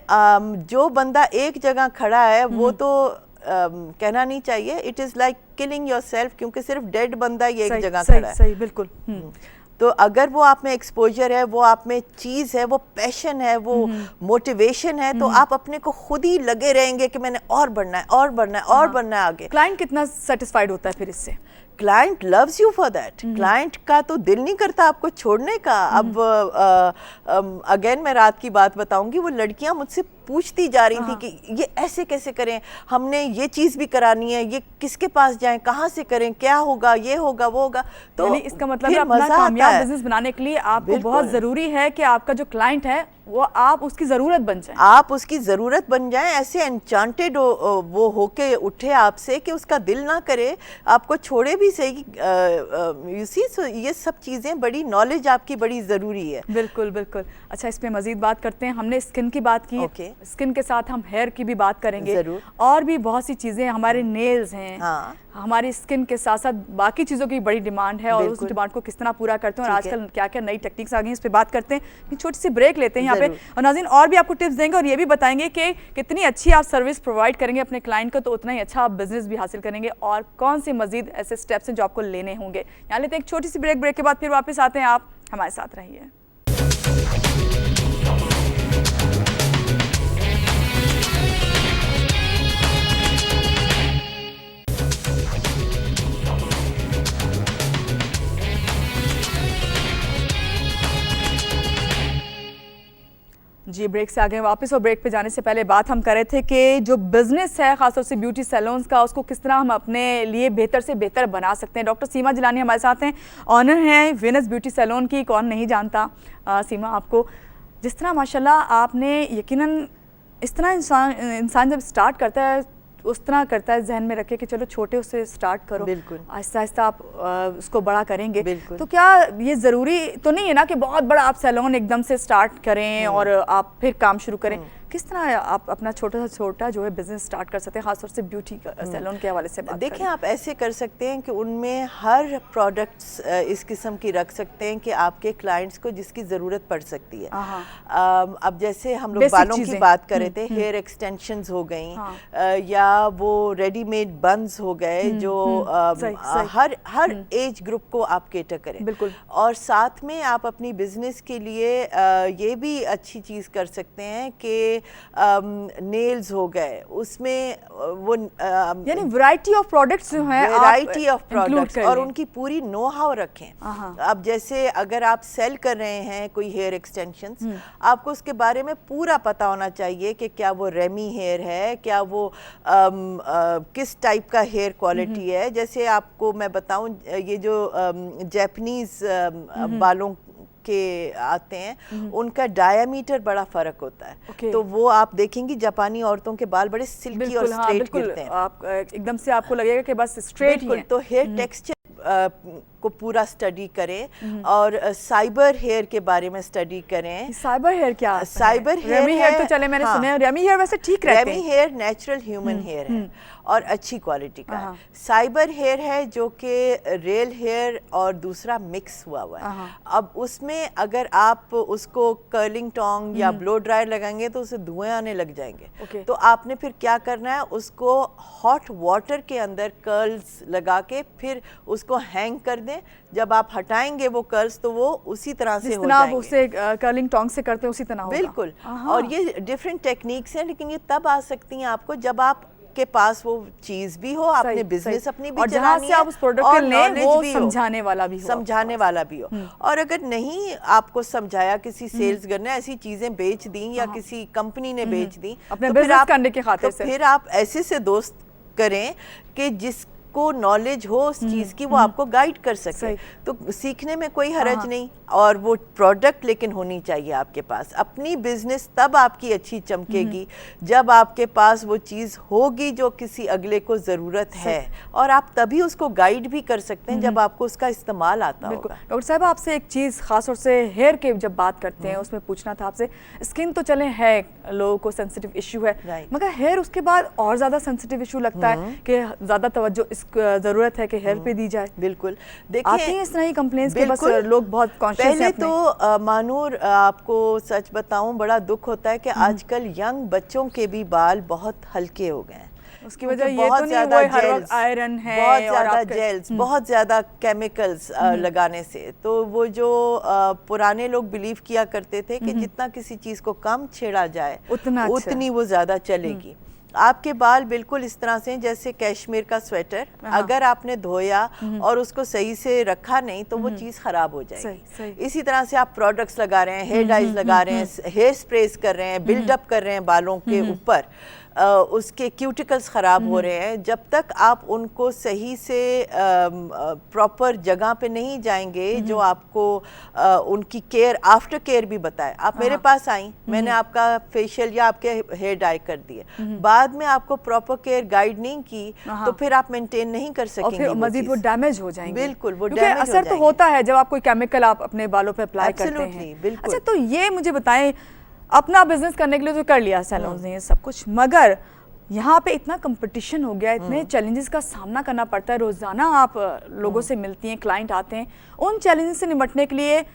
जो बंदा एक जगह खड़ा है वो तो कहना नहीं चाहिए, it is like killing yourself, क्योंकि सिर्फ डेड बंदा ही एक जगह खड़ा है। सही, बिल्कुल। तो अगर वो आप में एक्सपोजर है, वो आप में चीज़ है, वो पैशन है, वो मोटिवेशन है, तो आप अपने को खुद ही लगे रहेंगे कि मैंने और बढ़ना है, और बढ़ना है, और बढ़ना है आगे। क्लाइंट कितना सेटिस्फाइड होता है फिर इससे? Client loves you for that. Client का तो दिल नहीं करता आपको छोड़ने का। अब अगेन मैं रात की बात बताऊंगी, वो लड़कियां मुझसे पूछती जा रही थी कि ये ऐसे कैसे करें, हमने ये चीज़ भी करानी है, ये किसके पास जाएं, कहाँ से करें, क्या होगा, ये होगा, वो होगा। तो इसका मतलब है अपना कामयाब बिजनेस बनाने के लिए आपको बहुत ज़रूरी है कि आपका जो क्लाइंट है वो आप उसकी ज़रूरत बन जाएं। आप उसकी ज़रूरत बन जाएं, ऐसे एनचांटेड वो होके उठे आपसे कि उसका दिल ना करे आपको छोड़े भी सही। यू सी, ये सब चीज़ें, बड़ी नॉलेज आपकी बड़ी ज़रूरी है। बिल्कुल बिल्कुल। अच्छा, इस पे मज़ीद बात करते हैं। हमने स्किन की बात की, स्किन के साथ हम हेयर की भी बात करेंगे। ज़रूर। और भी बहुत सी चीज़ें, हमारे नेल्स हैं, हमारी स्किन के साथ साथ बाकी चीज़ों की बड़ी डिमांड है, और उस डिमांड को किस तरह पूरा करते हैं और आजकल क्या क्या नई टेक्निक्स आ गई हैं, इस पे बात करते हैं। छोटी सी ब्रेक लेते हैं यहाँ पे, और नाज़रीन और भी आपको टिप्स देंगे और ये भी बताएंगे कि कितनी अच्छी आप सर्विस प्रोवाइड करेंगे अपने क्लाइंट को तो उतना ही अच्छा आप बिजनेस भी हासिल करेंगे, और कौन से मजीद ऐसे स्टेप्स हैं जो आपको लेने होंगे। यहाँ लेते हैं एक छोटी सी ब्रेक के बाद फिर वापस आते हैं। आप हमारे साथ रहिए। जी, ब्रेक से आ गए वापस, और ब्रेक पे जाने से पहले बात हम कर रहे थे कि जो बिज़नेस है ख़ासतौर से ब्यूटी सैलून्स का, उसको किस तरह हम अपने लिए बेहतर से बेहतर बना सकते हैं। डॉक्टर सीमा जिलानी हमारे साथ हैं, ऑनर हैं वीनस ब्यूटी सैलून की। कौन नहीं जानता सीमा आपको। जिस तरह माशाल्लाह आपने यकीनन इस तरह इंसान जब स्टार्ट करता है उस तरह करता है, जहन में रखे कि चलो छोटे उससे स्टार्ट करो, बिल्कुल आहिस्ता आहिस्ता आप उसको बड़ा करेंगे। बिल्कुल। तो क्या ये ज़रूरी तो नहीं है ना कि बहुत बड़ा आप सैलून एकदम से स्टार्ट करें और आप फिर काम शुरू करें? किस तरह आप अपना छोटा सा छोटा जो है बिजनेस स्टार्ट कर सकते हैं, खासतौर से ब्यूटी सैलून के हवाले से बात देखें, आप ऐसे कर सकते हैं कि उनमें हर प्रोडक्ट्स इस किस्म की रख सकते हैं कि आपके क्लाइंट्स को जिसकी ज़रूरत पड़ सकती है। अब जैसे हम लोग बालों की बात कर रहे थे, हेयर एक्सटेंशंस हो गई, या वो रेडीमेड बन्स हो गए, जो हर एज ग्रुप को आप केटर करें। बिल्कुल। और साथ में आप अपनी बिजनेस के लिए ये भी अच्छी चीज़ कर सकते हैं कि नेल्स हो गए, उसमें वो यानी वैरायटी ऑफ प्रोडक्ट्स जो हैं, वैरायटी ऑफ प्रोडक्ट्स, और लें। उनकी पूरी नो हाउ रखें। अब जैसे अगर आप सेल कर रहे हैं कोई हेयर एक्सटेंशंस, आपको उसके बारे में पूरा पता होना चाहिए कि क्या वो रेमी हेयर है, क्या वो किस टाइप का हेयर क्वालिटी है। जैसे आपको मैं बताऊं, ये जो जापानीज बालों के आते हैं, उनका डायमीटर बड़ा फर्क होता है। तो वो आप देखेंगी जापानी औरतों के बाल बड़े सिल्की और स्ट्रेट गिरते हैं, आप एकदम से आपको लगेगा कि बस स्ट्रेट ही है। तो हेयर टेक्सचर को पूरा स्टडी करें, और साइबर हेयर के बारे में स्टडी करें। साइबर हेयर क्या? साइबर हेयर, रेमी हेयर तो चले मैंने सुना है, रेमी हेयर वैसे ठीक रहते हैं। Remy hair natural human hair है और अच्छी क्वालिटी का है। साइबर हेयर है जो कि रियल हेयर और दूसरा मिक्स हुआ है। अब उसमें अगर आप उसको कर्लिंग टोंग या ब्लो ड्रायर लगाएंगे तो उसे धुएं आने लग जाएंगे। तो आपने फिर क्या करना है, उसको हॉट वाटर के अंदर कर्ल्स लगा के फिर उसको हैंग कर दें। जब आप हटाएंगे वो कर्ल्स तो वो उसी तरह से हो जाएंगे, आप उसे कर्लिंग टोंग से करते हैं उसी तरह होगा। बिल्कुल। और ये डिफरेंट टेक्निक्स हैं, लेकिन ये तब आ सकती हैं आपको जब आप के पास वो चीज भी हो, आपने बिजनेस अपनी भी चलानी है, आप उस प्रोडक्ट को लें, वो समझाने वाला भी हो। और अगर नहीं आपको समझाया, किसी सेल्स गर्ल ने ऐसी चीजें बेच दी या किसी कंपनी ने बेच दी अपने बिजनेस करने के खातिर से, फिर आप ऐसे से दोस्त करें कि जिसको नॉलेज हो उस चीज की, वो आपको गाइड कर सके। तो सीखने में कोई हरज नहीं, और वो प्रोडक्ट लेकिन होनी चाहिए आपके पास। अपनी बिजनेस तब आपकी अच्छी चमकेगी जब आपके पास वो चीज होगी जो किसी अगले को जरूरत है, और आप तभी उसको गाइड भी कर सकते हैं जब आपको उसका इस्तेमाल आता होगा। डॉक्टर साहब, आपसे एक चीज खास तौर से हेयर के जब बात करते हैं उसमें पूछना था आपसे। स्किन तो चले है, लोगों को सेंसिटिव इशू है, मगर हेयर उसके बाद और ज्यादा सेंसिटिव इशू लगता है कि ज्यादा तवज्जो जरूरत है कि हेयर पे दी जाए। बिल्कुल, देखिए इस तरह की कंप्लेंट्स के बस लोग बहुत कॉन्शियस पहले तो मानूर आपको सच बताऊं, बड़ा दुख होता है कि आजकल यंग बच्चों के भी बाल बहुत हल्के हो गए हैं। उसकी वजह ये तो नहीं वो हर वक्त आयरन है, बहुत ज्यादा जेल्स, बहुत ज्यादा केमिकल्स लगाने से। तो वो जो पुराने लोग बिलीव किया करते थे कि जितना किसी चीज को कम छेड़ा जाए उतनी वो ज्यादा चलेगी। आपके बाल बिल्कुल इस तरह से जैसे कश्मीर का स्वेटर, अगर आपने धोया और उसको सही से रखा नहीं तो वो चीज खराब हो जाएगी। इसी तरह से आप प्रोडक्ट्स लगा रहे हैं, हेयर डाइज लगा रहे हैं, हेयर स्प्रेस कर रहे हैं, बिल्डअप कर रहे हैं बालों के ऊपर, उसके क्यूटिकल्स ख़राब हो रहे हैं। जब तक आप उनको सही से प्रॉपर जगह पे नहीं जाएंगे जो आपको उनकी केयर, आफ्टर केयर भी बताए। आप मेरे पास आई, मैंने आपका फेशियल या आपके हेयर डाई कर दिए, बाद में आपको प्रॉपर केयर गाइड नहीं की तो फिर आप मेंटेन नहीं कर सकेंगे, और फिर मजीद वो डैमेज हो जाएंगे। बिल्कुल, वो डैमेज असर तो होता है जब आप कोई केमिकल आप अपने बालों पे अप्लाई करते हैं। बिल्कुल। अच्छा, तो ये मुझे बताएं, अपना बिजनेस करने के लिए तो कर लिया सैलून्स ने ये सब कुछ, मगर यहाँ पे इतना कंपटीशन हो गया, इतने चैलेंजेस का सामना करना पड़ता है, रोजाना आप लोगों से मिलती हैं, क्लाइंट आते हैं, उन चैलेंजेस से निपटने के लिए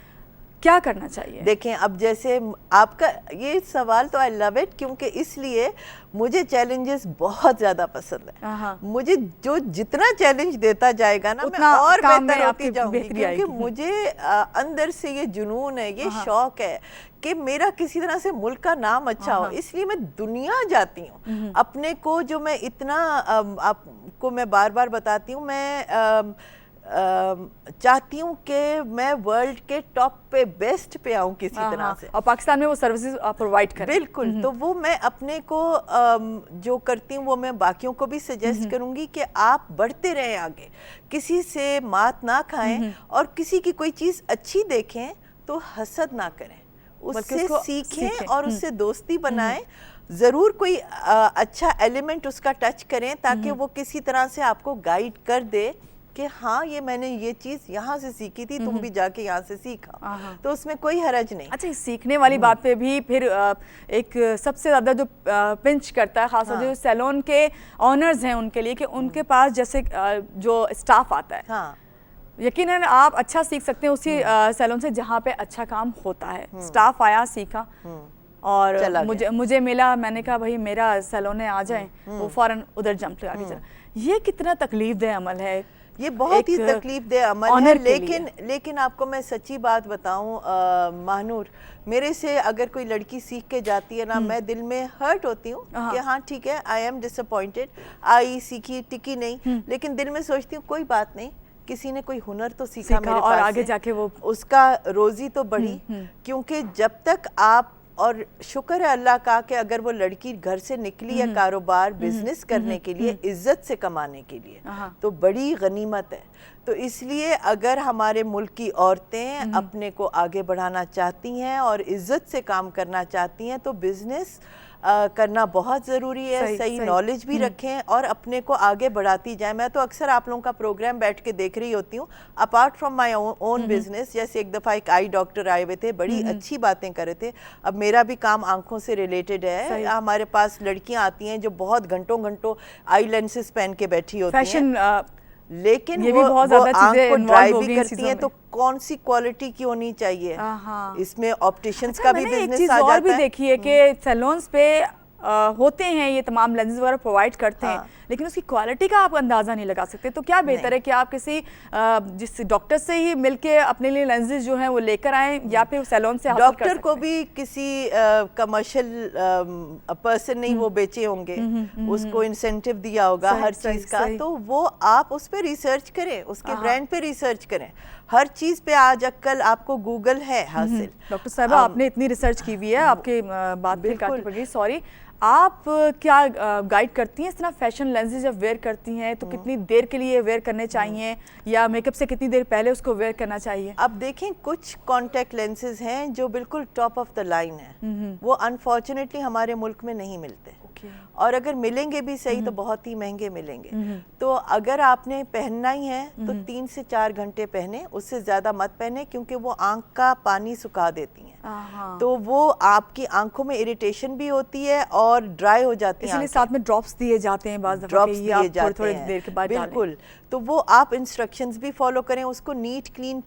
क्या करना चाहिए? देखें, अब जैसे आपका ये सवाल तो आई लव इट, क्योंकि इसलिए मुझे चैलेंजेस बहुत ज्यादा पसंद है। मुझे जो जितना चैलेंज देता जाएगा ना, मैं और बेहतर होती जाऊंगी, क्योंकि मुझे अंदर से ये जुनून है, ये शौक है कि मेरा किसी तरह से मुल्क का नाम अच्छा हो। इसलिए मैं दुनिया जाती हूँ अपने को, जो मैं इतना आपको मैं बार बार बताती हूँ, मैं चाहती हूँ कि मैं वर्ल्ड के टॉप पे, बेस्ट पे आऊँ किसी तरह से, और पाकिस्तान में वो सर्विसेज प्रोवाइड करें। बिल्कुल। तो वो मैं अपने को जो करती हूँ वो मैं बाकियों को भी सजेस्ट करूँगी कि आप बढ़ते रहें आगे, किसी से मात ना खाएं, और किसी की कोई चीज़ अच्छी देखें तो हसद ना करें, उससे सीखें और उससे दोस्ती बनाएं। ज़रूर कोई अच्छा एलिमेंट उसका टच करें ताकि वो किसी तरह से आपको गाइड कर दे कि हाँ, ये मैंने ये चीज़ यहाँ से सीखी थी, तुम भी जाके यहाँ से सीखा, तो उसमें कोई हरज नहीं। अच्छा, सीखने वाली बात पे भी फिर एक सबसे ज़्यादा जो पिंच करता है, खासकर जो सैलून के ऑनर्स हैं उनके लिए, कि उनके पास जैसे जो स्टाफ आता है, यकीनन आप अच्छा सीख सकते हैं उसी सैलून से जहाँ पे अच्छा काम होता है। स्टाफ आया, सीखा और मुझे मिला, मैंने कहा भाई मेरा सैलून है, आ जाए, वो फौरन उधर जंप लगा के चला। ये कितना तकलीफ दे अमल है ये बहुत ही एक तकलीफदेह अमल है, honor के लिए। लेकिन आपको मैं सच्ची बात बताऊं महानूर, मेरे से अगर कोई लड़की सीख के जाती है ना, मैं दिल में हर्ट होती हूँ कि हाँ ठीक है, आई एम डिसअपॉइंटेड, आई सीखी टिकी नहीं, लेकिन दिल में सोचती हूँ कोई बात नहीं, किसी ने कोई हुनर तो सीखा मेरे और पास आगे से, जाके वो उसका रोजी तो बढ़ी। क्योंकि जब तक आप, और शुक्र है अल्लाह का कि अगर वो लड़की घर से निकली है कारोबार बिजनेस करने के लिए, इज्जत से कमाने के लिए, तो बड़ी गनीमत है। तो इसलिए अगर हमारे मुल्क की औरतें अपने को आगे बढ़ाना चाहती हैं और इज्जत से काम करना चाहती हैं, तो बिजनेस करना बहुत ज़रूरी है। सही नॉलेज भी रखें और अपने को आगे बढ़ाती जाए। मैं तो अक्सर आप लोगों का प्रोग्राम बैठ के देख रही होती हूँ, apart from my own business. जैसे एक दफ़ा एक आई डॉक्टर आए हुए थे, बड़ी अच्छी बातें कर रहे थे। अब मेरा भी काम आंखों से रिलेटेड है, हमारे पास लड़कियाँ आती हैं जो बहुत घंटों घंटों आई लेंसेज पहन के बैठी होती हैं, लेकिन ये वो भी बहुत वो ज्यादा आंख चीजें को involve ड्राई हो भी गई इन करती चीजों हैं, में। तो कौन सी क्वालिटी की होनी चाहिए। इसमें ऑप्टिशियंस अच्छा, का भी मैंने एक बिजनेस चीज आ और जाता भी है। देखी है कि सैलून्स पे होते हैं ये तमाम लेंसेज वगैरह प्रोवाइड करते हैं, लेकिन उसकी क्वालिटी का आप अंदाजा नहीं लगा सकते। तो क्या बेहतर है कि आप किसी जिस डॉक्टर से ही मिलके अपने लिए लेंसेज जो हैं वो लेकर आएं, या फिर सैलून से हासिल कर डॉक्टर सकते को हैं? भी किसी कमर्शियल पर्सन नहीं वो बेचे होंगे, उसको इंसेंटिव दिया होगा हर चीज का, तो वो आप उस पर रिसर्च करें, उसके ब्रांड पे रिसर्च करें। हर चीज पे आज अक्कल आपको गूगल है हासिल। डॉक्टर साहबा, आपने इतनी रिसर्च की हुई है, आपके बात भी काटनी पड़ गई, सॉरी। आप क्या गाइड करती हैं इस तरह फैशन लेंसेज जब वेयर करती हैं तो कितनी देर के लिए वेयर करने चाहिए, या मेकअप से कितनी देर पहले उसको वेयर करना चाहिए? अब देखें, कुछ कॉन्टैक्ट लेंसेज हैं जो बिल्कुल टॉप ऑफ द लाइन है, वो अनफॉर्चुनेटली हमारे मुल्क में नहीं मिलते, और अगर मिलेंगे भी सही तो बहुत ही महंगे मिलेंगे। तो अगर आपने पहनना ही है तो 3 से 4 घंटे पहने, उससे ज्यादा मत पहने, क्योंकि वो आंख का पानी सुखा देती हैं, तो वो आपकी आंखों में इरिटेशन भी होती है और ड्राई हो जाती है। इसलिए साथ में ड्रॉप्स दिए जाते हैं, बाज़ दफ़ा ड्रॉप्स कि आप दिए जाते थोड़ी हैं, देर के बाद डालें। बिल्कुल। तो वो आप इंस्ट्रक्शंस भी फॉलो करें, उसको नीट क्लीन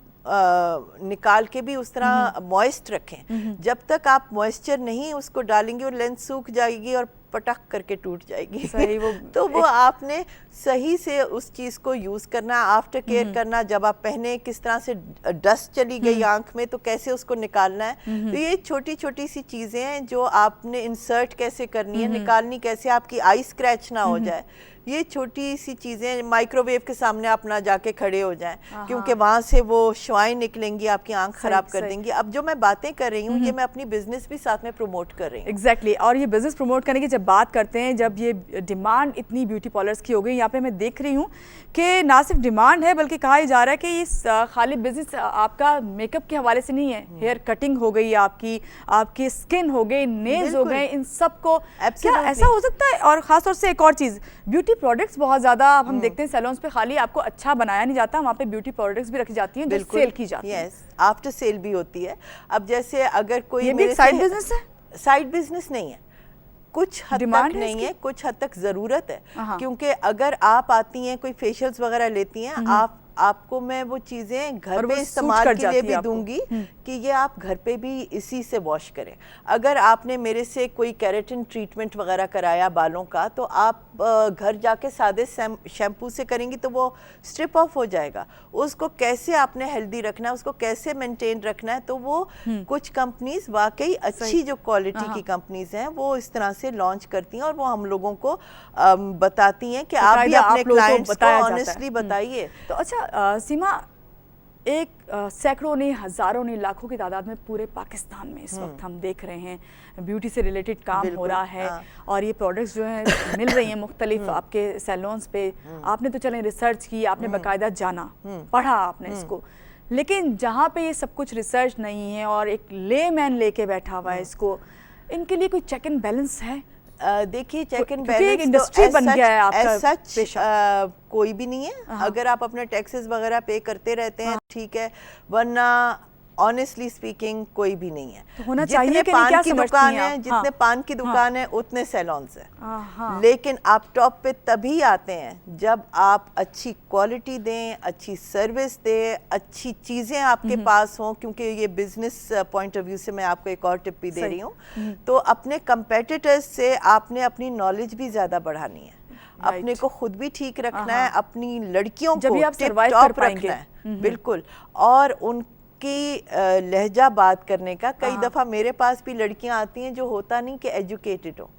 निकाल के भी उस तरह मॉइस्ट रखें। जब तक आप मॉइस्चर नहीं उसको डालेंगे और लेंस सूख जाएगी और पटक करके टूट जाएगी। सही, वो तो वो आपने सही से उस चीज को यूज करना, आफ्टर केयर करना, जब आप पहने किस तरह से डस्ट चली गई आंख में तो कैसे उसको निकालना है। तो ये छोटी छोटी सी चीजें हैं जो आपने इंसर्ट कैसे करनी है, निकालनी कैसे, आपकी आई स्क्रैच ना हो जाए। ये छोटी सी चीजें, माइक्रोवेव के सामने आप ना जाके खड़े हो जाएं, क्योंकि वहां से वो शुआएं निकलेंगी, आपकी आंख खराब कर देंगी। अब जो मैं बातें कर रही हूँ ये मैं अपनी बिजनेस भी साथ में प्रमोट कर रही हूँ। एग्जैक्टली और ये बिजनेस प्रमोट करने की जब बात करते हैं, जब ये डिमांड इतनी ब्यूटी पार्लर्स की हो गई, यहाँ पे मैं देख रही हूँ कि ना सिर्फ डिमांड है बल्कि कहा जा रहा है कि इस खाली बिजनेस आपका मेकअप के हवाले से नहीं है, हेयर कटिंग हो गई आपकी स्किन हो गई, नेल्स हो गए, इन सब को क्या ऐसा हो सकता है? और खासतौर से एक और चीज़, ब्यूटी प्रोडक्ट्स बहुत ज़्यादा हम देखते हैं सैलून्स पे खाली आपको अच्छा बनाया नहीं जाता, वहाँ पे ब्यूटी प्रोडक्ट्स भी रखी जाती हैं जो सेल की जाती है। यस, आफ्टर सेल भी होती है। अब जैसे अगर कोई, ये भी साइड बिजनेस है? साइड बिजनेस नहीं है, कुछ हद तक नहीं है, कुछ हद तक ज़रूरत है, क्योंकि अगर आप आती हैं कोई फेशियल्स वगैरह लेती हैं, आपको मैं वो चीज़ें घर पे इस्तेमाल के लिए भी दूंगी कि ये आप घर पे भी इसी से वॉश करें। अगर आपने मेरे से कोई केराटिन ट्रीटमेंट वगैरह कराया बालों का, तो आप घर जाके सादे शैम्पू से करेंगी तो वो स्ट्रिप ऑफ हो जाएगा। उसको कैसे आपने हेल्दी रखना है, उसको कैसे मेंटेन रखना है, तो वो कुछ कंपनीज वाकई अच्छी जो क्वालिटी की कंपनीज हैं वो इस तरह से लॉन्च करती हैं और वो हम लोगों को बताती हैं कि आप भी अपने क्लाइंट्स को ऑनेस्टली बताइए। तो अच्छा सीमा, एक सैकड़ों नहीं, हजारों नहीं, लाखों की तादाद में पूरे पाकिस्तान में इस वक्त हम देख रहे हैं ब्यूटी से रिलेटेड काम हो रहा है, और ये प्रोडक्ट्स जो हैं मिल रही हैं मुख्तलिफ आपके सैलून्स पे। आपने तो चलें रिसर्च की, आपने बाकायदा जाना, पढ़ा आपने इसको, लेकिन जहाँ पे ये सब कुछ रिसर्च नहीं है और एक लेमैन लेके बैठा हुआ है इसको, इनके लिए कोई चेक एंड बैलेंस है? देखिए, चेक एंड बैलेंस इंडस्ट्री बन गया है आपका सच कोई भी नहीं है। अगर आप अपने टैक्सेस वगैरह पे करते रहते हैं ठीक है, वरना ऑनेस्टली स्पीकिंग कोई भी नहीं है। तो होना चाहिए कि पान क्या की समझती दुकान हैं है, आप? जितने पान की दुकान है उतने सैलून्स हैं, लेकिन आप टॉप पे तभी आते हैं जब आप अच्छी क्वालिटी दें, अच्छी सर्विस दें, अच्छी चीज़ें आपके पास हों। क्योंकि ये बिजनेस पॉइंट ऑफ व्यू से मैं आपको एक और टिप भी दे रही हूँ, तो अपने कंपेटिटर्स से आपने अपनी नॉलेज भी ज़्यादा बढ़ानी है। अपने को खुद भी ठीक रखना है, अपनी लड़कियों जब को भी आप टिप survive टॉप कर पाएंगे। रखना है, बिल्कुल। और उनकी लहजा बात करने का, कई दफा मेरे पास भी लड़कियां आती हैं जो होता नहीं कि एजुकेटेड हो,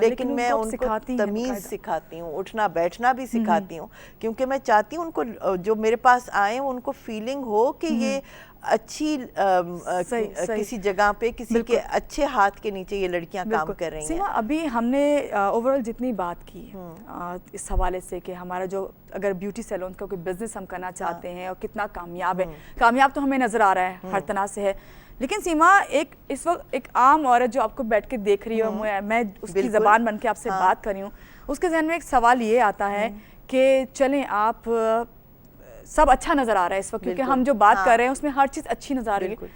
लेकिन मैं उनको तमीज सिखाती हूँ, उठना बैठना भी सिखाती हूँ, क्योंकि मैं चाहती हूँ उनको जो मेरे पास आए उनको फीलिंग हो कि ये अच्छी किसी जगह पे किसी के अच्छे हाथ के नीचे ये लड़कियां काम कर रही हैं। सीमा, अभी हमने ओवरऑल जितनी बात की इस हवाले से कि हमारा जो अगर ब्यूटी सैलून का कोई बिजनेस हम करना चाहते हैं और कितना कामयाब है, कामयाब तो हमें नजर आ रहा है, हर तरह से है, लेकिन सीमा एक इस वक्त एक आम औरत जो आपको बैठ के देख रही हो, मैं उसकी जबान बन के आपसे बात कर रही हूँ, उसके जहन में एक सवाल ये आता है कि चलें आप सब अच्छा नजर आ रहा है इस वक्त, क्योंकि हम जो बात कर रहे हैं उसमें हर चीज अच्छी नजर आ रही है।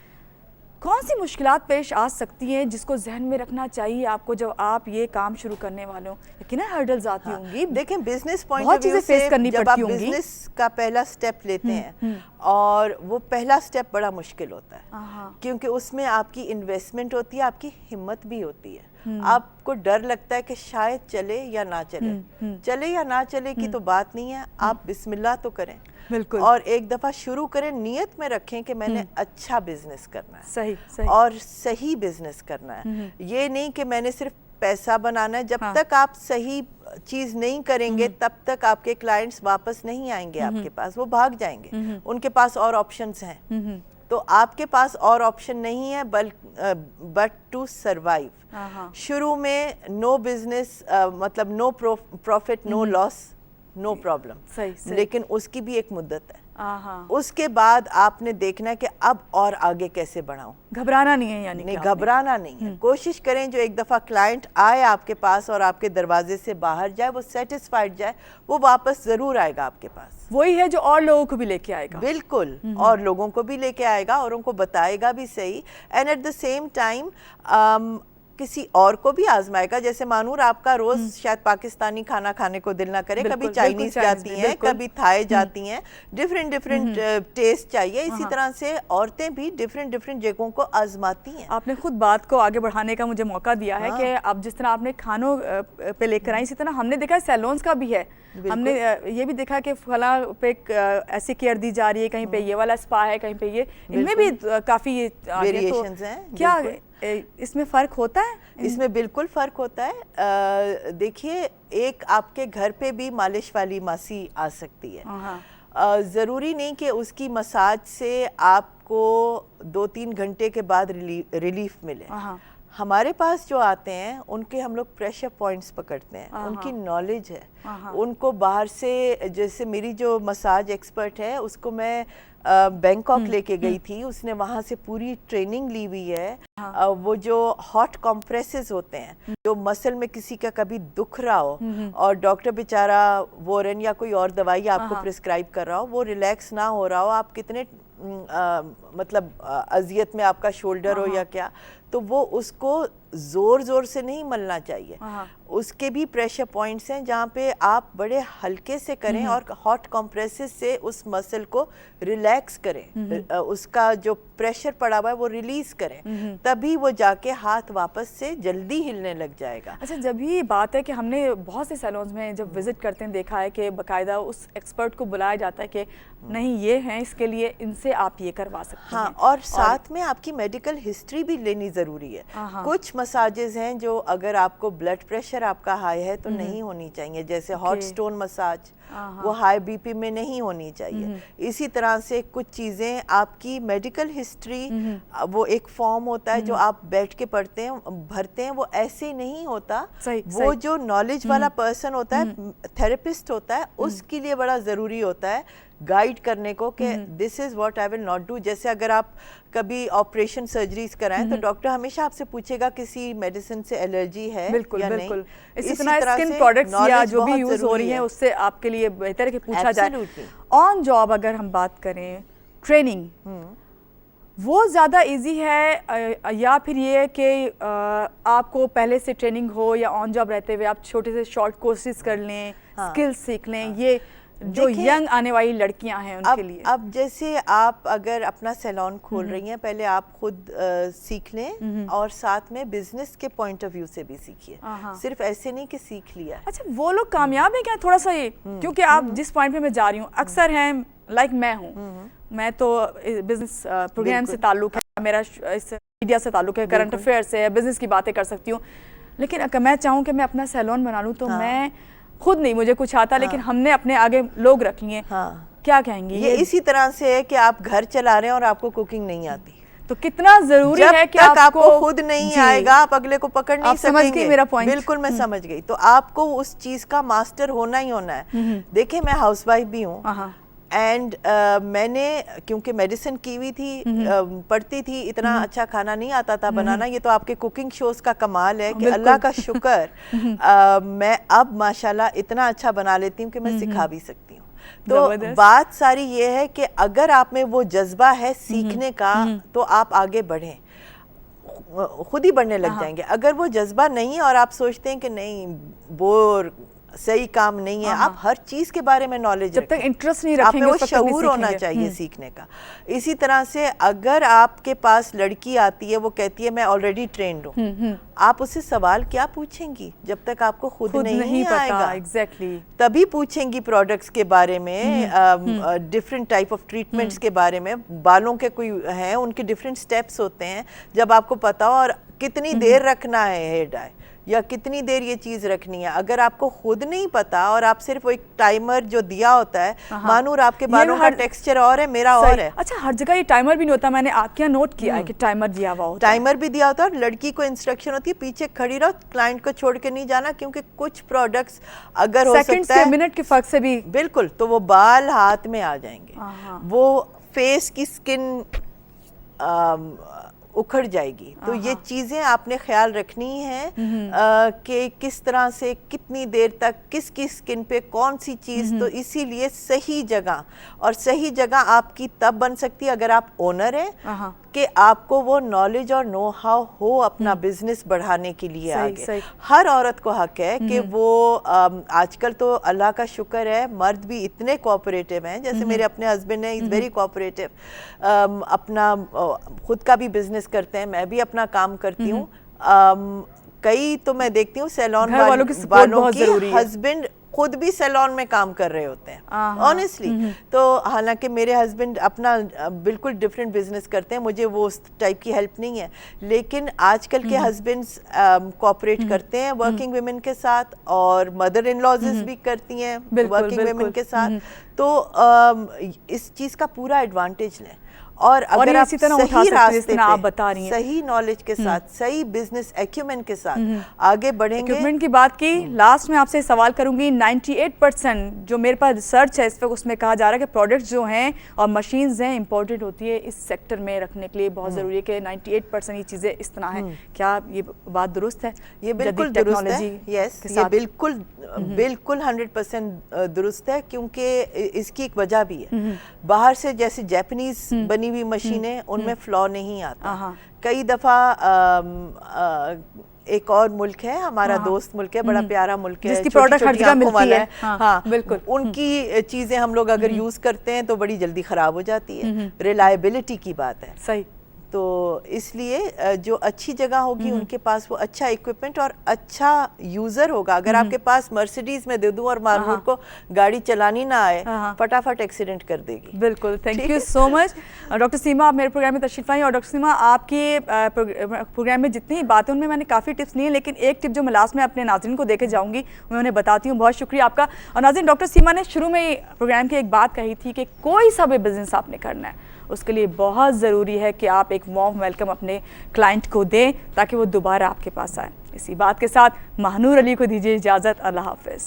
कौन सी मुश्किलात पेश आ सकती हैं जिसको जहन में रखना चाहिए आपको जब आप ये काम शुरू करने वाले हो? यकीनन हर्डल्स आती होंगी। देखें, बिजनेस पॉइंट ऑफ व्यू से जब आप बिजनेस का पहला स्टेप लेते हैं और वो पहला स्टेप बड़ा मुश्किल होता है, क्योंकि उसमें आपकी इन्वेस्टमेंट होती है, आपकी हिम्मत भी होती है। आपको डर लगता है कि शायद चले या ना चले, चले या ना चले की तो बात नहीं है, आप बिस्मिल्लाह तो करें, बिल्कुल, और एक दफा शुरू करें, नियत में रखें कि मैंने अच्छा बिजनेस करना है, सही और सही बिजनेस करना है। ये नहीं कि मैंने सिर्फ पैसा बनाना है। जब तक आप सही चीज नहीं करेंगे तब तक आपके क्लाइंट्स वापस नहीं आएंगे आपके पास, वो भाग जाएंगे, उनके पास और ऑप्शंस हैं। तो आपके पास और ऑप्शन नहीं है बट टू सरवाइव। शुरू में नो बिजनेस मतलब no profit no loss no problem, सही। लेकिन उसकी भी एक मुद्दत है। उसके बाद आपने देखना है कि अब और आगे कैसे बढ़ाऊं। घबराना नहीं है, यानी नहीं, घबराना नहीं है। कोशिश करें जो एक दफा क्लाइंट आए आपके पास और आपके दरवाजे से बाहर जाए, वो सेटिस्फाइड जाए, वो वापस जरूर आएगा आपके पास। वही है जो और लोगों को भी लेके आएगा। बिल्कुल, और लोगों को भी लेके आएगा और उनको बताएगा भी सही, and at the same time किसी और को भी आजमाएगा। जैसे मानूर, आपका रोज शायद पाकिस्तानी खाना खाने को दिल ना करे, कभी चाइनीज जाती हैं, कभी थाई जाती हैं, डिफरेंट टेस्ट चाहिए। इसी तरह से औरतें भी डिफरेंट जगहों को आजमाती हैं। आपने खुद बात को आगे बढ़ाने का मुझे मौका दिया है कि अब जिस तरह आपने खानों पे लेकर आई, इसी तरह हमने देखा सैलून्स का भी है। हमने ये भी देखा कि फला पे ऐसी केयर दी जा रही है, कहीं पे ये वाला स्पा है, कहीं पे ये, इनमें भी काफी वेरिएशंस हैं। क्या इसमें फ़र्क होता है? इसमें बिल्कुल फ़र्क होता है। देखिए, एक आपके घर पे भी मालिश वाली मासी आ सकती है। ज़रूरी नहीं कि उसकी मसाज से आपको 2-3 घंटे के बाद रिलीफ मिले। हमारे पास जो आते हैं उनके हम लोग प्रेशर पॉइंट्स पकड़ते हैं, उनकी नॉलेज है, उनको बाहर से, जैसे मेरी जो मसाज एक्सपर्ट है उसको मैं बैंकॉक लेके गई थी, उसने वहाँ से पूरी ट्रेनिंग ली हुई है। वो जो हॉट कॉम्प्रेसेस होते हैं, जो मसल में किसी का कभी दुख रहा हो और डॉक्टर बेचारा वोरन या कोई और दवाई आपको प्रिस्क्राइब कर रहा हो, वो रिलैक्स ना हो रहा हो, आप कितने मतलब अजियत में आपका शोल्डर हो या क्या, तो वो उसको जोर जोर से नहीं मलना चाहिए। उसके भी प्रेशर पॉइंट्स हैं जहाँ पे आप बड़े हल्के से करें और हॉट कॉम्प्रेसेस से उस मसल को रिलैक्स करें, उसका जो प्रेशर पड़ा हुआ है वो रिलीज करें, तभी वो जाके हाथ वापस से जल्दी हिलने लग जाएगा। अच्छा, जब ये बात है कि हमने बहुत से सैलून्स में जब विजिट करते हैं देखा है कि बाकायदा उस एक्सपर्ट को बुलाया जाता है कि नहीं ये हैं, इसके लिए इनसे आप ये करवा सकते हैं, और साथ में आपकी मेडिकल हिस्ट्री भी लेनी जरूरी है। कुछ मसाजेस हैं जो अगर आपको ब्लड प्रेशर आपका हाई है तो नहीं होनी चाहिए, जैसे हॉट स्टोन मसाज, वो हाई बीपी में नहीं होनी चाहिए। इसी तरह से कुछ चीज़ें आपकी मेडिकल हिस्ट्री, वो एक फॉर्म होता है जो आप बैठ के पढ़ते हैं, भरते हैं, वो ऐसे नहीं होता। वो जो नॉलेज वाला पर्सन होता है, थेरेपिस्ट होता है, उसके लिए बड़ा ज़रूरी होता है गाइड करने को कि this is what I will not do. जैसे अगर आप कभी ऑपरेशन सर्जरीज कराएं तो डॉक्टर हमेशा आपसे पूछेगा किसी मेडिसिन से एलर्जी है या नहीं। इसी तरह स्किन प्रोडक्ट्स या जो भी यूज हो रही है उससे आपके लिए बेहतर है कि पूछा जाए। ऑन जॉब अगर हम बात करें, ट्रेनिंग वो ज़्यादा इजी है या फिर ये कि आपको पहले से ट्रेनिंग हो, या ऑन जॉब रहते हुए आप छोटे से शॉर्ट कोर्सेज कर लें, स्किल्स सीख लें, ये जो यंग आने वाली लड़कियां हैं उनके लिए? अब जैसे आप अगर अपना सैलून खोल रही हैं, पहले आप खुद सीख लें और साथ में बिजनेस के पॉइंट ऑफ व्यू से भी सीखिए, सिर्फ ऐसे नहीं कि सीख लिया। अच्छा, वो लोग कामयाब है क्या थोड़ा सा ये? क्योंकि आप जिस पॉइंट पे मैं जा रही हूँ, अक्सर हैं लाइक मैं हूँ, मैं तो बिजनेस प्रोग्राम से ताल्लुक है, मेरा इस मीडिया से ताल्लुक है, करंट अफेयर से है, बिजनेस की बातें कर सकती हूँ, लेकिन अगर मैं चाहूँ कि मैं अपना सैलून बना लूँ तो मैं खुद नहीं, मुझे कुछ आता, लेकिन हमने अपने आगे लोग रख लिए, क्या कहेंगे? ये इसी तरह से है कि आप घर चला रहे हैं और आपको कुकिंग नहीं आती, तो कितना जरूरी है कि आपको खुद नहीं आएगा, आप अगले को पकड़ नहीं सकेंगे। समझ गई मेरा पॉइंट? बिल्कुल मैं समझ गई। तो आपको उस चीज का मास्टर होना ही होना है। देखिए, मैं हाउसवाइफ भी हूँ एंड मैंने क्योंकि मेडिसिन की हुई थी, पढ़ती थी, इतना अच्छा खाना नहीं आता था बनाना। ये तो आपके कुकिंग शोज का कमाल है कि अल्लाह का शुक्र मैं अब माशाल्लाह इतना अच्छा बना लेती हूँ कि मैं सिखा भी सकती हूँ। तो बात सारी ये है कि अगर आप में वो जज्बा है सीखने का तो आप आगे बढ़ें, खुद ही बढ़ने लग जाएंगे। अगर वो जज्बा नहीं है और आप सोचते हैं कि नहीं बोर सही काम नहीं है, आप हर चीज के बारे में नॉलेज, जब तक इंटरेस्ट नहीं रखेंगे, वो शऊर होना चाहिए सीखने का। इसी तरह से अगर आपके पास लड़की आती है, वो कहती है मैं ऑलरेडी ट्रेंड हूँ, आप उससे सवाल क्या पूछेंगी जब तक आपको खुद नहीं आएगा? एग्जैक्टली तभी पूछेंगी प्रोडक्ट्स के बारे में, डिफरेंट टाइप ऑफ ट्रीटमेंट्स के बारे में, बालों के कोई हैं उनके डिफरेंट स्टेप्स होते हैं जब आपको पता हो, और कितनी देर रखना है हेयर डाई या कितनी देर ये चीज रखनी है। अगर आपको खुद नहीं पता और आप सिर्फ एक टाइमर जो दिया होता है, मानूर आपके बालों का टेक्सचर और है, मेरा और है। अच्छा, हर जगह ये टाइमर भी नहीं होता, मैंने क्या नोट किया है कि टाइमर दिया हुआ होता है। टाइमर भी दिया होता है और लड़की को इंस्ट्रक्शन होती है पीछे खड़ी रहो, क्लाइंट को छोड़ के नहीं जाना, क्योंकि कुछ प्रोडक्ट्स अगर हो सकता है मिनट के फर्क से भी, बिल्कुल, तो वो बाल हाथ में आ जाएंगे, वो फेस की स्किन उखड़ जाएगी। तो ये चीजें आपने ख्याल रखनी है कि किस तरह से कितनी देर तक किस किस स्किन पे कौन सी चीज। तो इसीलिए सही जगह, और सही जगह आपकी तब बन सकती है अगर आप ओनर हैं कि आपको वो नॉलेज और नो हाउ हो अपना बिजनेस बढ़ाने के लिए आगे। हर औरत को हक है कि वो आजकल तो अल्लाह का शुक्र है मर्द भी इतने कोऑपरेटिव हैं, जैसे मेरे अपने हस्बैंड हैं, इज वेरी कोऑपरेटिव, अपना खुद का भी बिजनेस करते हैं, मैं भी अपना काम करती हूँ। कई तो मैं देखती हूँ सैलून वालों की हस्बैंड खुद भी सैलून में काम कर रहे होते हैं ऑनेस्टली। तो हालांकि मेरे हस्बैंड अपना बिल्कुल डिफरेंट बिजनेस करते हैं, मुझे वो उस टाइप की हेल्प नहीं है, लेकिन आजकल के हस्बैंड्स कोऑपरेट करते हैं वर्किंग वुमेन के साथ, और मदर इन लॉज भी करती हैं वर्किंग वुमेन के साथ। तो इस चीज का पूरा एडवांटेज लें, और अगर आप सही रास्ते पे, आप बता रही हैं, सही नॉलेज के साथ, सही बिजनेस एक्यूमेन के साथ आगे बढ़ेंगे। इक्विपमेंट की बात की, लास्ट में आपसे सवाल करूंगी, 98% जो मेरे पास रिसर्च है इस वक्त, उसमें कहा जा रहा है कि प्रोडक्ट्स जो हैं और मशीन्स हैं इंपोर्टेड होती है इस सेक्टर में रखने के लिए, बहुत जरूरी है कि 98% ये चीजें इस तरह हैं। क्या ये बात दुरुस्त है? ये बिल्कुल दुरुस्त है, यस, ये बिल्कुल 100% दुरुस्त है, क्योंकि इसकी एक वजह भी है। बाहर से जैसे जापानीज बनी हुई मशीनें, उनमें फ्लॉ नहीं आता। कई दफा एक और मुल्क है, हमारा दोस्त मुल्क है, बड़ा प्यारा मुल्क है, जिसकी प्रोडक्ट हर जगह मिलती है। हाँ बिल्कुल, उनकी चीजें हम लोग अगर यूज करते हैं तो बड़ी जल्दी खराब हो जाती है। रिलायबिलिटी की बात है। सही। तो इसलिए जो अच्छी जगह होगी उनके पास वो अच्छा इक्विपमेंट और अच्छा यूजर होगा। अगर आपके पास मर्सिडीज में दे दूं और मामूर को गाड़ी चलानी ना आए, फटाफट एक्सीडेंट कर देगी। बिल्कुल, thank you so much doctor Seema, आप मेरे प्रोग्राम में तशरीफ आई। और डॉक्टर सीमा, आपके प्रोग्राम में जितनी बातें उनमें मैंने काफ़ी टिप्स लिए, लेकिन एक टिप जो मैं लास्ट में अपने नाज़रीन को देके जाऊँगी मैं उन्हें बताती हूँ। बहुत शुक्रिया आपका। और नाज़रीन, डॉक्टर सीमा ने शुरू में प्रोग्राम की एक बात कही थी कि कोई सा भी बिजनेस आपने करना है, उसके लिए बहुत ज़रूरी है कि आप एक वार्म वेलकम अपने क्लाइंट को दें ताकि वो दोबारा आपके पास आए। इसी बात के साथ महानूर अली को दीजिए इजाज़त। अल्लाह हाफ़िज़।